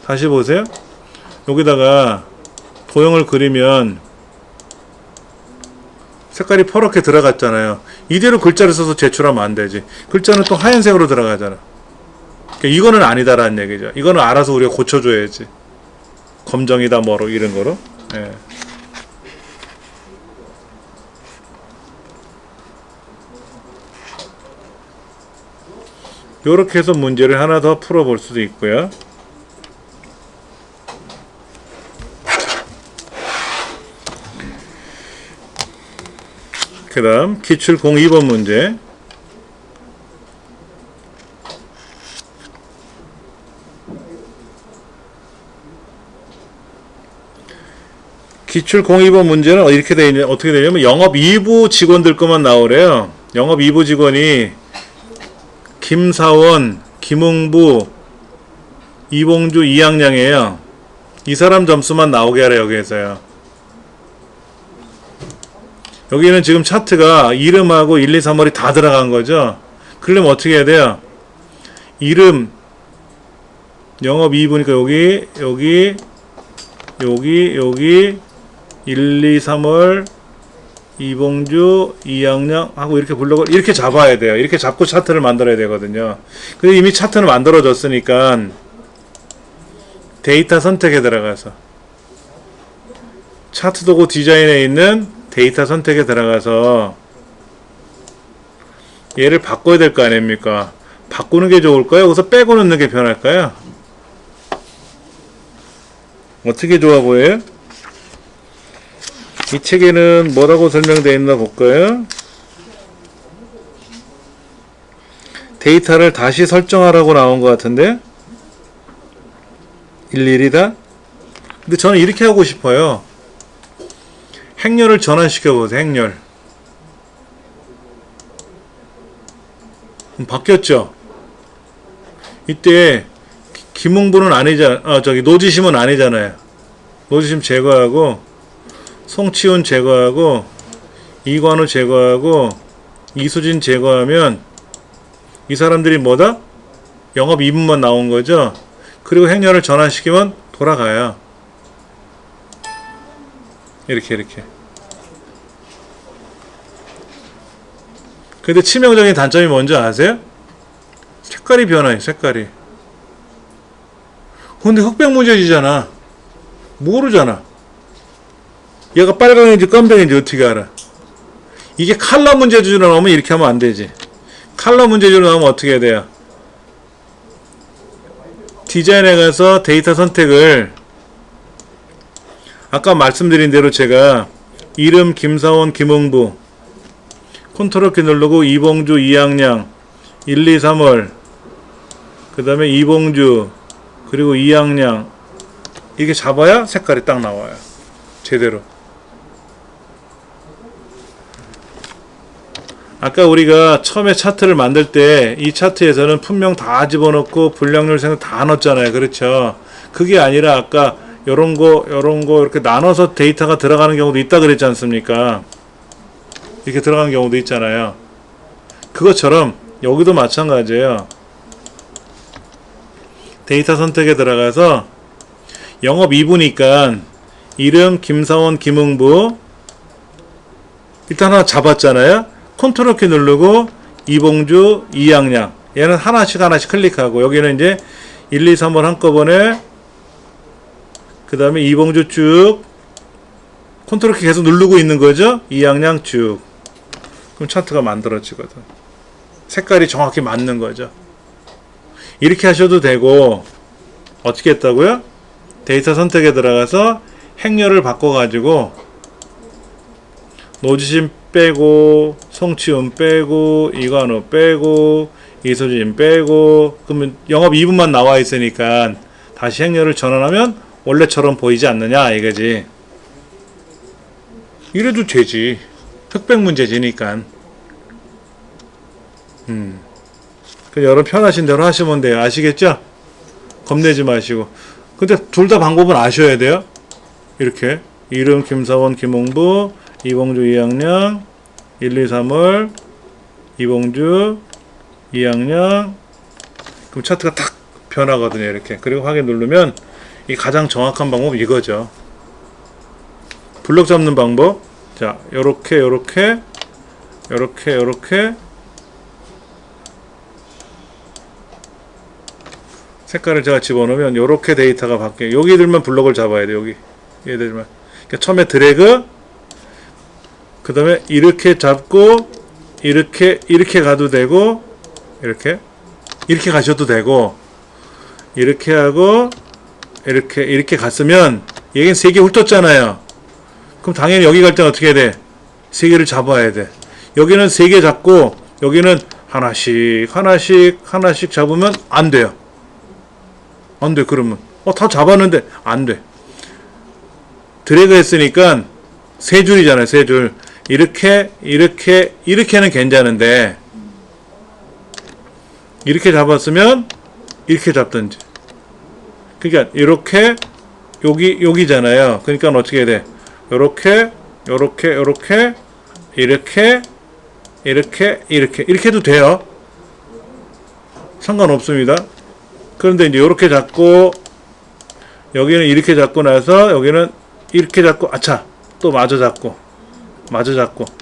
다시 보세요. 여기다가 도형을 그리면 색깔이 퍼렇게 들어갔잖아요. 이대로 글자를 써서 제출하면 안 되지. 글자는 또 하얀색으로 들어가잖아. 그러니까 이거는 아니다라는 얘기죠. 이거는 알아서 우리가 고쳐줘야지. 검정이다 뭐로 이런 거로. 예. 요렇게 해서 문제를 하나 더 풀어볼 수도 있고요. 그 다음 기출 02번 문제. 기출 02번 문제는 이렇게 어떻게 되냐면 영업 2부 직원들 것만 나오래요. 영업 2부 직원이 김사원, 김웅부, 이봉주, 이양량이에요. 이 사람 점수만 나오게 하래 여기에서요. 여기는 지금 차트가 이름하고 1, 2, 3월이 다 들어간 거죠. 그러려면 어떻게 해야 돼요? 이름, 영업 2부니까 여기 1, 2, 3월, 이봉주, 이양량 하고 이렇게 블록을 이렇게 잡아야 돼요. 이렇게 잡고 차트를 만들어야 되거든요. 근데 이미 차트는 만들어졌으니까 데이터 선택에 들어가서 차트 도구 디자인에 있는 데이터 선택에 들어가서 얘를 바꿔야 될 거 아닙니까? 바꾸는 게 좋을까요? 여기서 빼고 넣는 게 편할까요? 어떻게 좋아 보여요? 이 책에는 뭐라고 설명되어 있나 볼까요? 데이터를 다시 설정하라고 나온 것 같은데 일일이 다? 근데 저는 이렇게 하고 싶어요. 행렬을 전환시켜 보세요. 행렬 바뀌었죠? 이때 김웅부는 아니잖아. 노지심은 아니잖아요. 노지심 제거하고 송치훈 제거하고 이관우 제거하고 이수진 제거하면 이 사람들이 뭐다? 영업 2분만 나온 거죠. 그리고 행렬을 전환시키면 돌아가요. 이렇게 근데 치명적인 단점이 뭔지 아세요? 색깔이 변해요. 색깔이. 근데 흑백 문제지잖아. 모르잖아. 얘가 빨강인지 껌백인지 어떻게 알아? 이게 칼라 문제지로 나오면 이렇게 하면 안 되지. 칼라 문제지로 나오면 어떻게 해야 돼요? 디자인에 가서 데이터 선택을 아까 말씀드린 대로 제가 이름 김사원 김웅부 컨트롤 키 누르고 이봉주 이양량 1, 2, 3월 그 다음에 이봉주 그리고 이양량 이게 잡아야 색깔이 딱 나와요. 제대로. 아까 우리가 처음에 차트를 만들 때 이 차트에서는 분명 다 집어넣고 불량률 생각 다 넣었잖아요. 그렇죠? 그게 아니라 아까 요런 거 이렇게 나눠서 데이터가 들어가는 경우도 있다 그랬지 않습니까? 이렇게 들어가는 경우도 있잖아요. 그것처럼 여기도 마찬가지예요. 데이터 선택에 들어가서 영업 2부니까 이름 김사원 김웅부 일단 하나 잡았잖아요. 컨트롤 키 누르고 이봉주 이양량 얘는 하나씩 클릭하고 여기는 이제 1, 2, 3월 한꺼번에 그 다음에 이봉주 쭉 컨트롤 키 계속 누르고 있는 거죠. 이양량 쭉 그럼 차트가 만들어지거든. 색깔이 정확히 맞는 거죠. 이렇게 하셔도 되고 어떻게 했다고요? 데이터 선택에 들어가서 행렬을 바꿔가지고 노지심 빼고 송치훈 빼고 이관우 빼고 이소진 빼고, 그러면 영업 2분만 나와 있으니까 다시 행렬을 전환하면 원래처럼 보이지 않느냐 이거지. 이래도 되지. 흑백 문제지니까. 그 여러분 편하신 대로 하시면 돼요. 아시겠죠? 겁내지 마시고. 근데 둘 다 방법은 아셔야 돼요. 이렇게 이름 김사원 김홍부 이봉주 2학년 1, 2, 3월 이봉주 2학년. 그럼 차트가 탁 변하거든요. 이렇게. 그리고 확인 누르면 이 가장 정확한 방법은 이거죠. 블록 잡는 방법. 자, 요렇게 요렇게 요렇게 요렇게 색깔을 제가 집어넣으면 요렇게 데이터가 바뀌어요. 여기들만 블록을 잡아야 돼요. 여기 얘들만. 그러니까 처음에 드래그, 그 다음에 이렇게 잡고 이렇게 가도 되고, 이렇게 가셔도 되고, 이렇게 하고 이렇게 갔으면 얘는 3개 훑었잖아요. 그럼 당연히 여기 갈 때는 어떻게 해야 돼? 3개를 잡아야 돼. 여기는 3개 잡고 여기는 하나씩 잡으면 안 돼요. 안 돼. 그러면 다 잡았는데 안 돼. 드래그 했으니까 3줄이잖아요. 3줄. 이렇게는 괜찮은데 이렇게 잡았으면 이렇게 잡든지. 그러니까 이렇게 여기잖아요. 그러니까 어떻게 해야 돼? 요렇게 이렇게 해도 돼요. 상관없습니다. 그런데 이제 요렇게 잡고 여기는 이렇게 잡고 나서 여기는 이렇게 잡고 아차 또 마저 잡고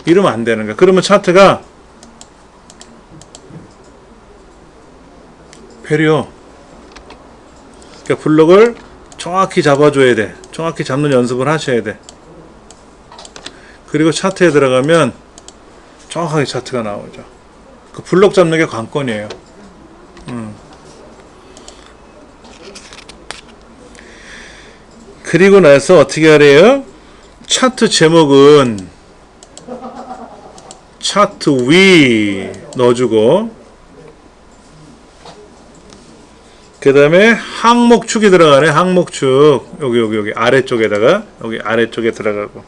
이러면 안 되는 거야. 그러면 차트가 페리오. 그러니까 블록을 정확히 잡아줘야 돼. 정확히 잡는 연습을 하셔야 돼. 그리고 차트에 들어가면 정확하게 차트가 나오죠. 그 블록 잡는 게 관건이에요. 그리고 나서 어떻게 하래요? 차트 제목은 차트 위 넣어주고, 그 다음에 항목축이 들어가네. 항목축 여기 아래쪽에다가 여기 아래쪽에 들어가고,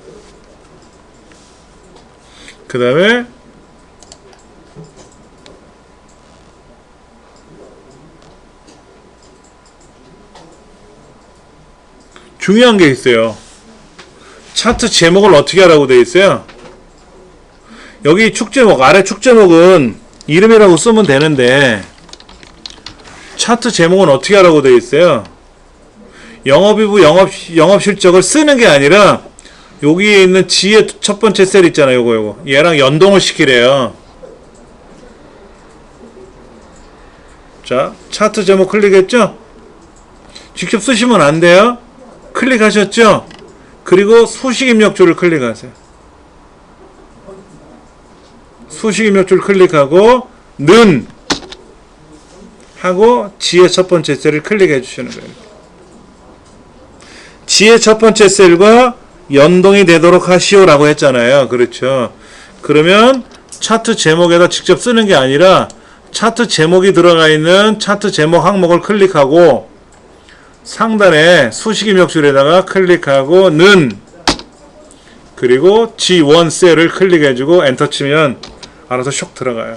그 다음에 중요한 게 있어요. 차트 제목을 어떻게 하라고 되어 있어요? 여기 축제목, 아래 축제목은 이름이라고 쓰면 되는데 차트 제목은 어떻게 하라고 되어 있어요? 영업이부 영업실적을 쓰는 게 아니라 여기에 있는 G의 첫 번째 셀 있잖아요. 요거 얘랑 연동을 시키래요. 자, 차트 제목 클릭했죠? 직접 쓰시면 안 돼요. 클릭하셨죠? 그리고 수식 입력줄을 클릭하세요. 수식 입력줄 클릭하고 는 하고 G의 첫 번째 셀을 클릭해 주시는 거예요. G의 첫 번째 셀과 연동이 되도록 하시오라고 했잖아요. 그렇죠. 그러면 차트 제목에다 직접 쓰는 게 아니라 차트 제목이 들어가 있는 차트 제목 항목을 클릭하고 상단에 수식 입력줄에다가 클릭하고 는 그리고 G1 셀을 클릭해주고 엔터 치면 알아서 슉 들어가요.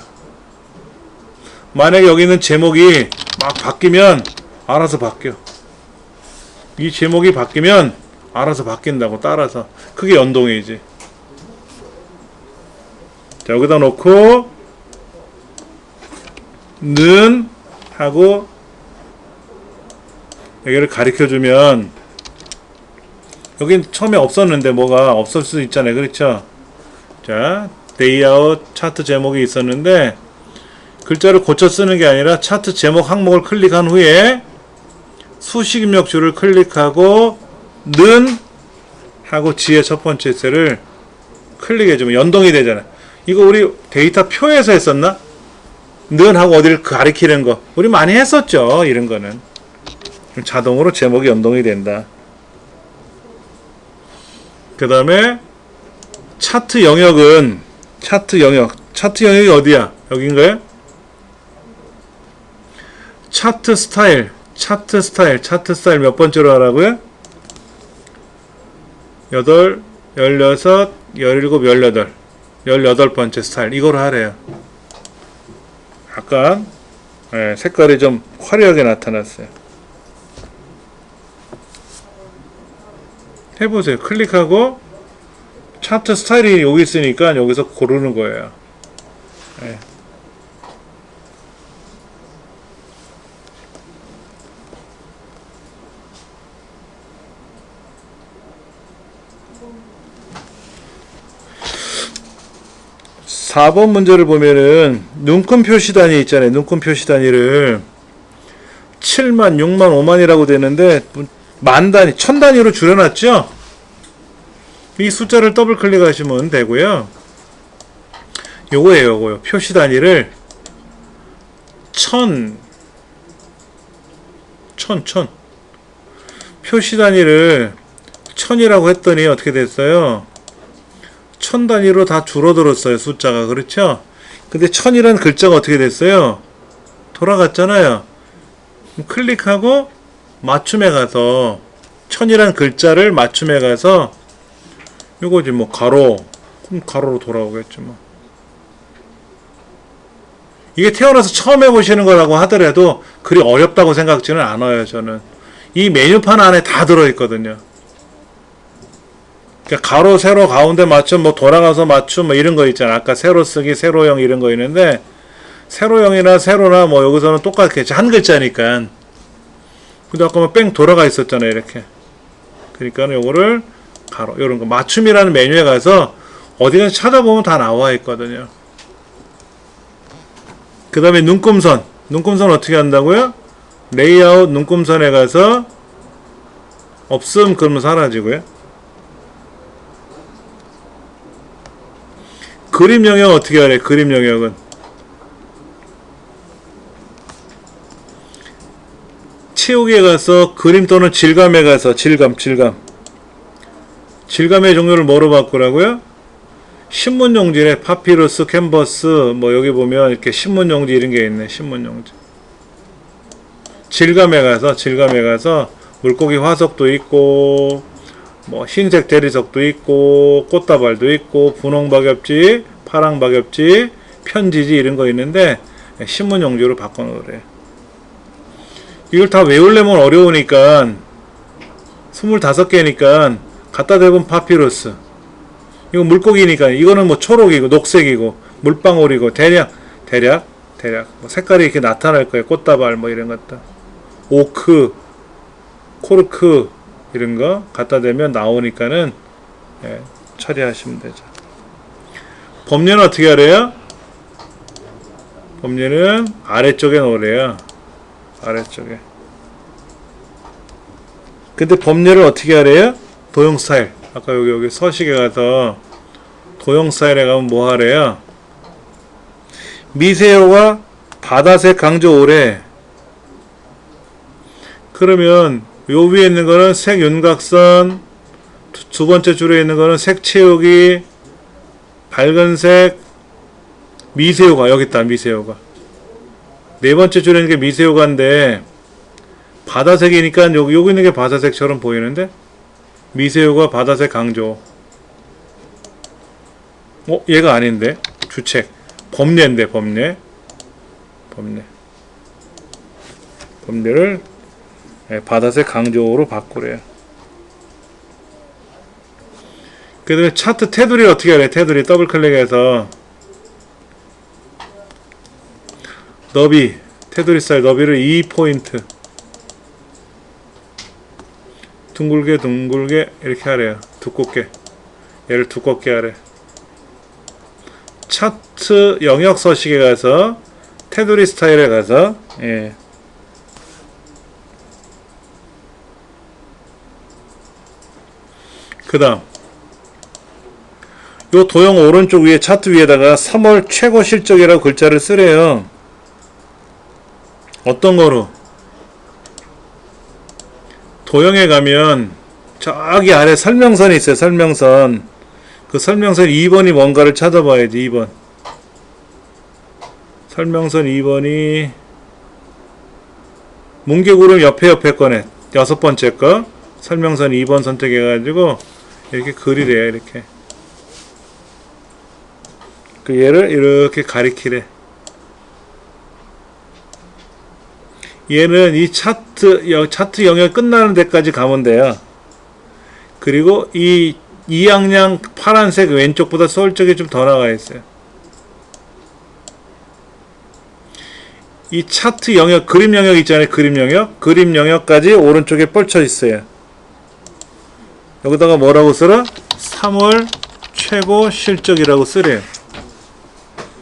만약에 여기 있는 제목이 막 바뀌면 알아서 바뀌어. 이 제목이 바뀌면 알아서 바뀐다고 따라서. 그게 연동이지. 자, 여기다 놓고 는 하고 여기를 가리켜주면 여긴 처음에 없었는데 뭐가 없을 수 있잖아요. 그렇죠? 자, 데이아웃 차트 제목이 있었는데 글자를 고쳐 쓰는 게 아니라 차트 제목 항목을 클릭한 후에 수식 입력줄을 클릭하고 는 하고 G의 첫 번째 셀을 클릭해주면 연동이 되잖아. 이거 우리 데이터 표에서 했었나? 는 하고 어디를 가리키는 거 우리 많이 했었죠. 이런 거는 자동으로 제목이 연동이 된다. 그 다음에 차트 영역은 차트 영역이 어디야? 여긴가요? 차트 스타일 몇 번째로 하라고요? 8, 16, 17, 18 18번째 스타일 이거로 하래요. 약간 색깔이 좀 화려하게 나타났어요. 해보세요. 클릭하고 차트 스타일이 여기 있으니까 여기서 고르는 거예요. 4번 문제를 보면은 눈금 표시 단위 있잖아요. 눈금 표시 단위를 7만, 6만, 5만이라고 되는데 만 단위, 천 단위로 줄여놨죠? 이 숫자를 더블 클릭하시면 되고요. 요거예요. 표시 단위를 천 표시 단위를 천이라고 했더니 어떻게 됐어요? 천 단위로 다 줄어들었어요. 숫자가. 그렇죠? 근데 천이라는 글자가 어떻게 됐어요? 돌아갔잖아요. 클릭하고 맞춤에 가서 천이라는 글자를 맞춤에 가서 이거지 뭐 가로, 그럼 가로로 돌아오겠죠 뭐. 이게 태어나서 처음 해보시는 거라고 하더라도 그리 어렵다고 생각지는 않아요. 저는 이 메뉴판 안에 다 들어있거든요. 그러니까 가로, 세로, 가운데 맞춤, 뭐 돌아가서 맞춤, 뭐 이런 거 있잖아. 아까 세로 쓰기, 세로형 이런 거 있는데 세로형이나 세로나 뭐 여기서는 똑같겠지. 한 글자니까. 근데 아까 뭐 뺑 돌아가 있었잖아요. 이렇게. 그러니까 요거를 가로, 요런 거 맞춤이라는 메뉴에 가서 어디든 찾아보면 다 나와 있거든요. 그 다음에 눈금선. 눈금선 어떻게 한다고요? 레이아웃 눈금선에 가서 없음 그러면 사라지고요. 그림 영역 어떻게 하래? 그림 영역은 채우기에 가서 그림 또는 질감에 가서 질감의 종류를 뭐로 바꾸라고요? 신문용지래. 파피루스, 캔버스, 뭐 여기 보면 이렇게 신문용지 이런 게 있네. 신문용지. 질감에 가서 물고기 화석도 있고 뭐 흰색 대리석도 있고 꽃다발도 있고 분홍박엽지, 파랑박엽지, 편지지 이런 거 있는데 신문용지로 바꿔놓으래요. 이걸 다 외우려면 어려우니까 25개니까 갖다 대본 파피루스. 이거 물고기니까 이거는 뭐 초록이고 녹색이고 물방울이고 대략 뭐 색깔이 이렇게 나타날 거예요. 꽃다발 뭐 이런 것들. 오크, 코르크 이런 거 갖다 대면 나오니까는 처리하시면 되죠. 범례는 어떻게 하래요? 범례는 아래쪽에 놓으래요. 아래쪽에. 근데 범례를 어떻게 하래요? 도형 스타일. 아까 여기 서식에 가서 도형 스타일에 가면 뭐 하래요? 미세호가 바다색 강조 오래. 그러면 요 위에 있는 거는 색 윤곽선, 두 번째 줄에 있는 거는 색 채우기, 밝은색, 미세호가 여기 있다. 미세호가 네 번째 줄에 있는 게 미세호가인데 바다색이니까 여기 있는 게 바다색처럼 보이는데 미세호가 바다색 강조. 얘가 아닌데 주책 범례인데 범례를 바다색 강조로 바꾸래요. 그 다음에 차트 테두리 어떻게 하래? 테두리 더블 클릭해서 너비, 테두리 스타일 너비를 2포인트 둥글게 이렇게 하래요. 두껍게. 얘를 두껍게 하래. 차트 영역 서식에 가서 테두리 스타일에 가서 그 다음 요 도형 오른쪽 위에 차트 위에다가 3월 최고 실적이라고 글자를 쓰래요. 어떤 거로? 도형에 가면 저기 아래 설명선이 있어요. 설명선. 그 설명선 2번이 뭔가를 찾아봐야지. 2번. 설명선 2번이 뭉게구름 옆에 거네. 6번째 거. 설명선 2번 선택해가지고 이렇게 그리래요. 이렇게. 그 얘를 이렇게 가리키래. 얘는 이 차트 영역 끝나는 데까지 가면 돼요. 그리고 이 양양 파란색 왼쪽보다 서울쪽에 좀 더 나가 있어요. 이 차트 영역, 그림 영역 있잖아요. 그림 영역. 그림 영역까지 오른쪽에 뻗쳐 있어요. 여기다가 뭐라고 쓰라? 3월 최고 실적이라고 쓰래요.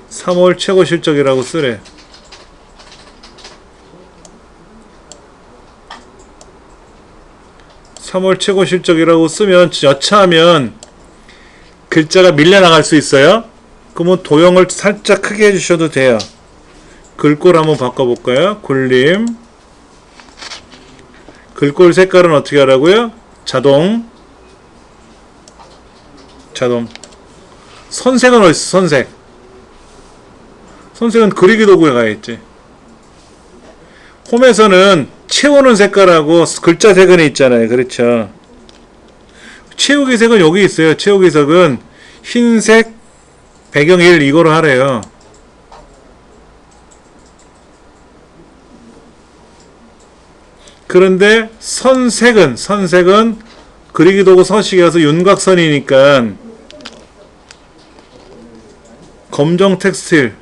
3월 최고 실적이라고 쓰래. (3월) 최고 실적이라고 쓰면 여차하면 글자가 밀려나갈 수 있어요. 그러면 도형을 살짝 크게 해주셔도 돼요. 글꼴 한번 바꿔볼까요? 굴림. 글꼴 색깔은 어떻게 하라고요? 자동. 선색은 어디 있어? 선색. 선색은 그리기 도구에 가있지. 홈에서는 채우는 색깔하고 글자 색은 있잖아요. 그렇죠. 채우기 색은 여기 있어요. 채우기 색은 흰색 배경 1 이거로 하래요. 그런데 선색은 그리기 도구 서식이라서 윤곽선이니까 검정 텍스틸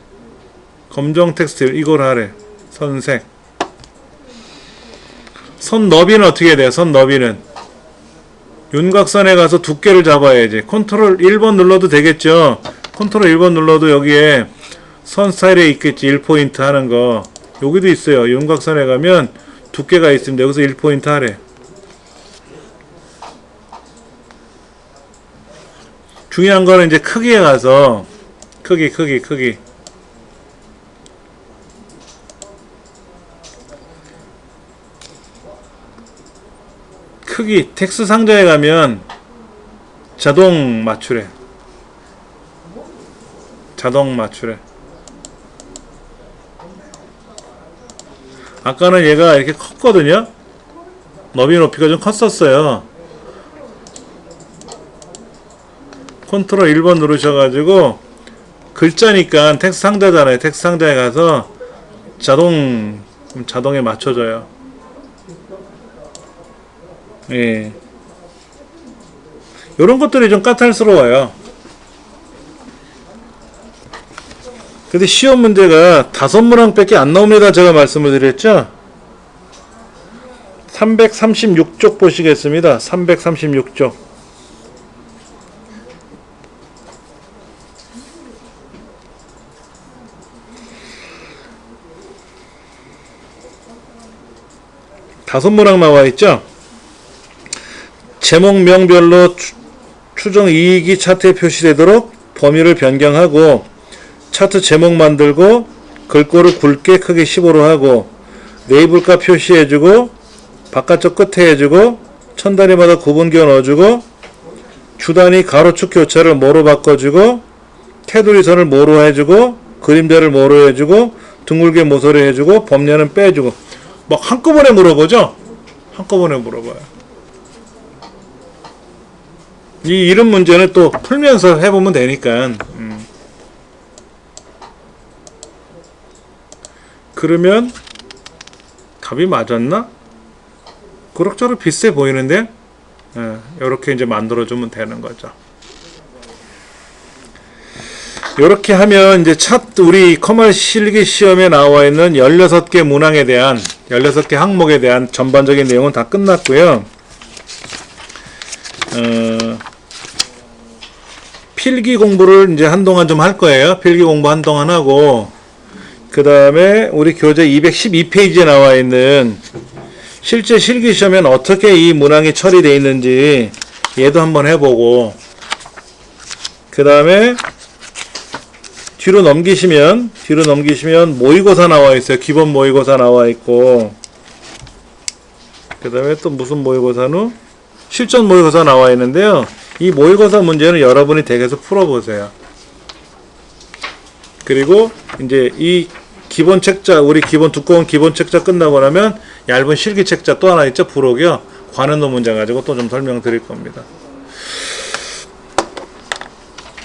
이걸 하래. 선색. 선 너비는 어떻게 돼요? 선 너비는 윤곽선에 가서 두께를 잡아야지. 컨트롤 1번 눌러도 되겠죠. 컨트롤 1번 눌러도 여기에 선 스타일에 있겠지. 1포인트 하는 거. 여기도 있어요. 윤곽선에 가면 두께가 있습니다. 여기서 1포인트 하래. 중요한 거는 이제 크기에 가서 크기 텍스트 상자에 가면 자동 맞추래. 아까는 얘가 이렇게 컸거든요. 너비 높이가 좀 컸었어요. 컨트롤 1번 누르셔가지고 글자니까 텍스트 상자잖아요. 텍스트 상자에 가서 자동에 맞춰줘요. 예. 요런 것들이 좀 까탈스러워요. 근데 시험 문제가 5문항밖에 안 나옵니다. 제가 말씀을 드렸죠. 336쪽 보시겠습니다. 336쪽. 다섯 문항 나와 있죠. 제목명별로 추정 이익이 차트에 표시되도록 범위를 변경하고 차트 제목 만들고 글꼴을 굵게 크게 15로 하고 네이블값 표시해주고 바깥쪽 끝에 해주고 천단위마다 구분기호 넣어주고 주단위 가로축 교차를 뭐로 바꿔주고 테두리 선을 뭐로 해주고 그림자를 뭐로 해주고 둥글게 모서리 해주고 범례는 빼주고 막 한꺼번에 물어보죠. 한꺼번에 물어봐요. 이 이런 문제는 또 풀면서 해보면 되니까. 그러면 답이 맞았나? 그럭저럭 비슷해 보이는데 이렇게 이제 만들어주면 되는 거죠. 이렇게 하면 이제 우리 커머 실기 시험에 나와 있는 16개 문항에 대한 16개 항목에 대한 전반적인 내용은 다 끝났고요. 필기 공부를 이제 한동안 좀 할 거예요. 필기 공부 한동안 하고 그 다음에 우리 교재 212페이지에 나와 있는 실제 실기 시험에는 어떻게 이 문항이 처리되어 있는지 얘도 한번 해보고 그 다음에 뒤로 넘기시면 모의고사 나와 있어요. 기본 모의고사 나와 있고 그 다음에 또 무슨 모의고사는 실전 모의고사 나와 있는데요. 이 모의고사 문제는 여러분이 댁에서 풀어보세요. 그리고 이제 이 기본 책자, 우리 기본 두꺼운 기본 책자 끝나고 나면 얇은 실기 책자 또 하나 있죠. 부록이요. 관음도 문제 가지고 또 좀 설명드릴 겁니다.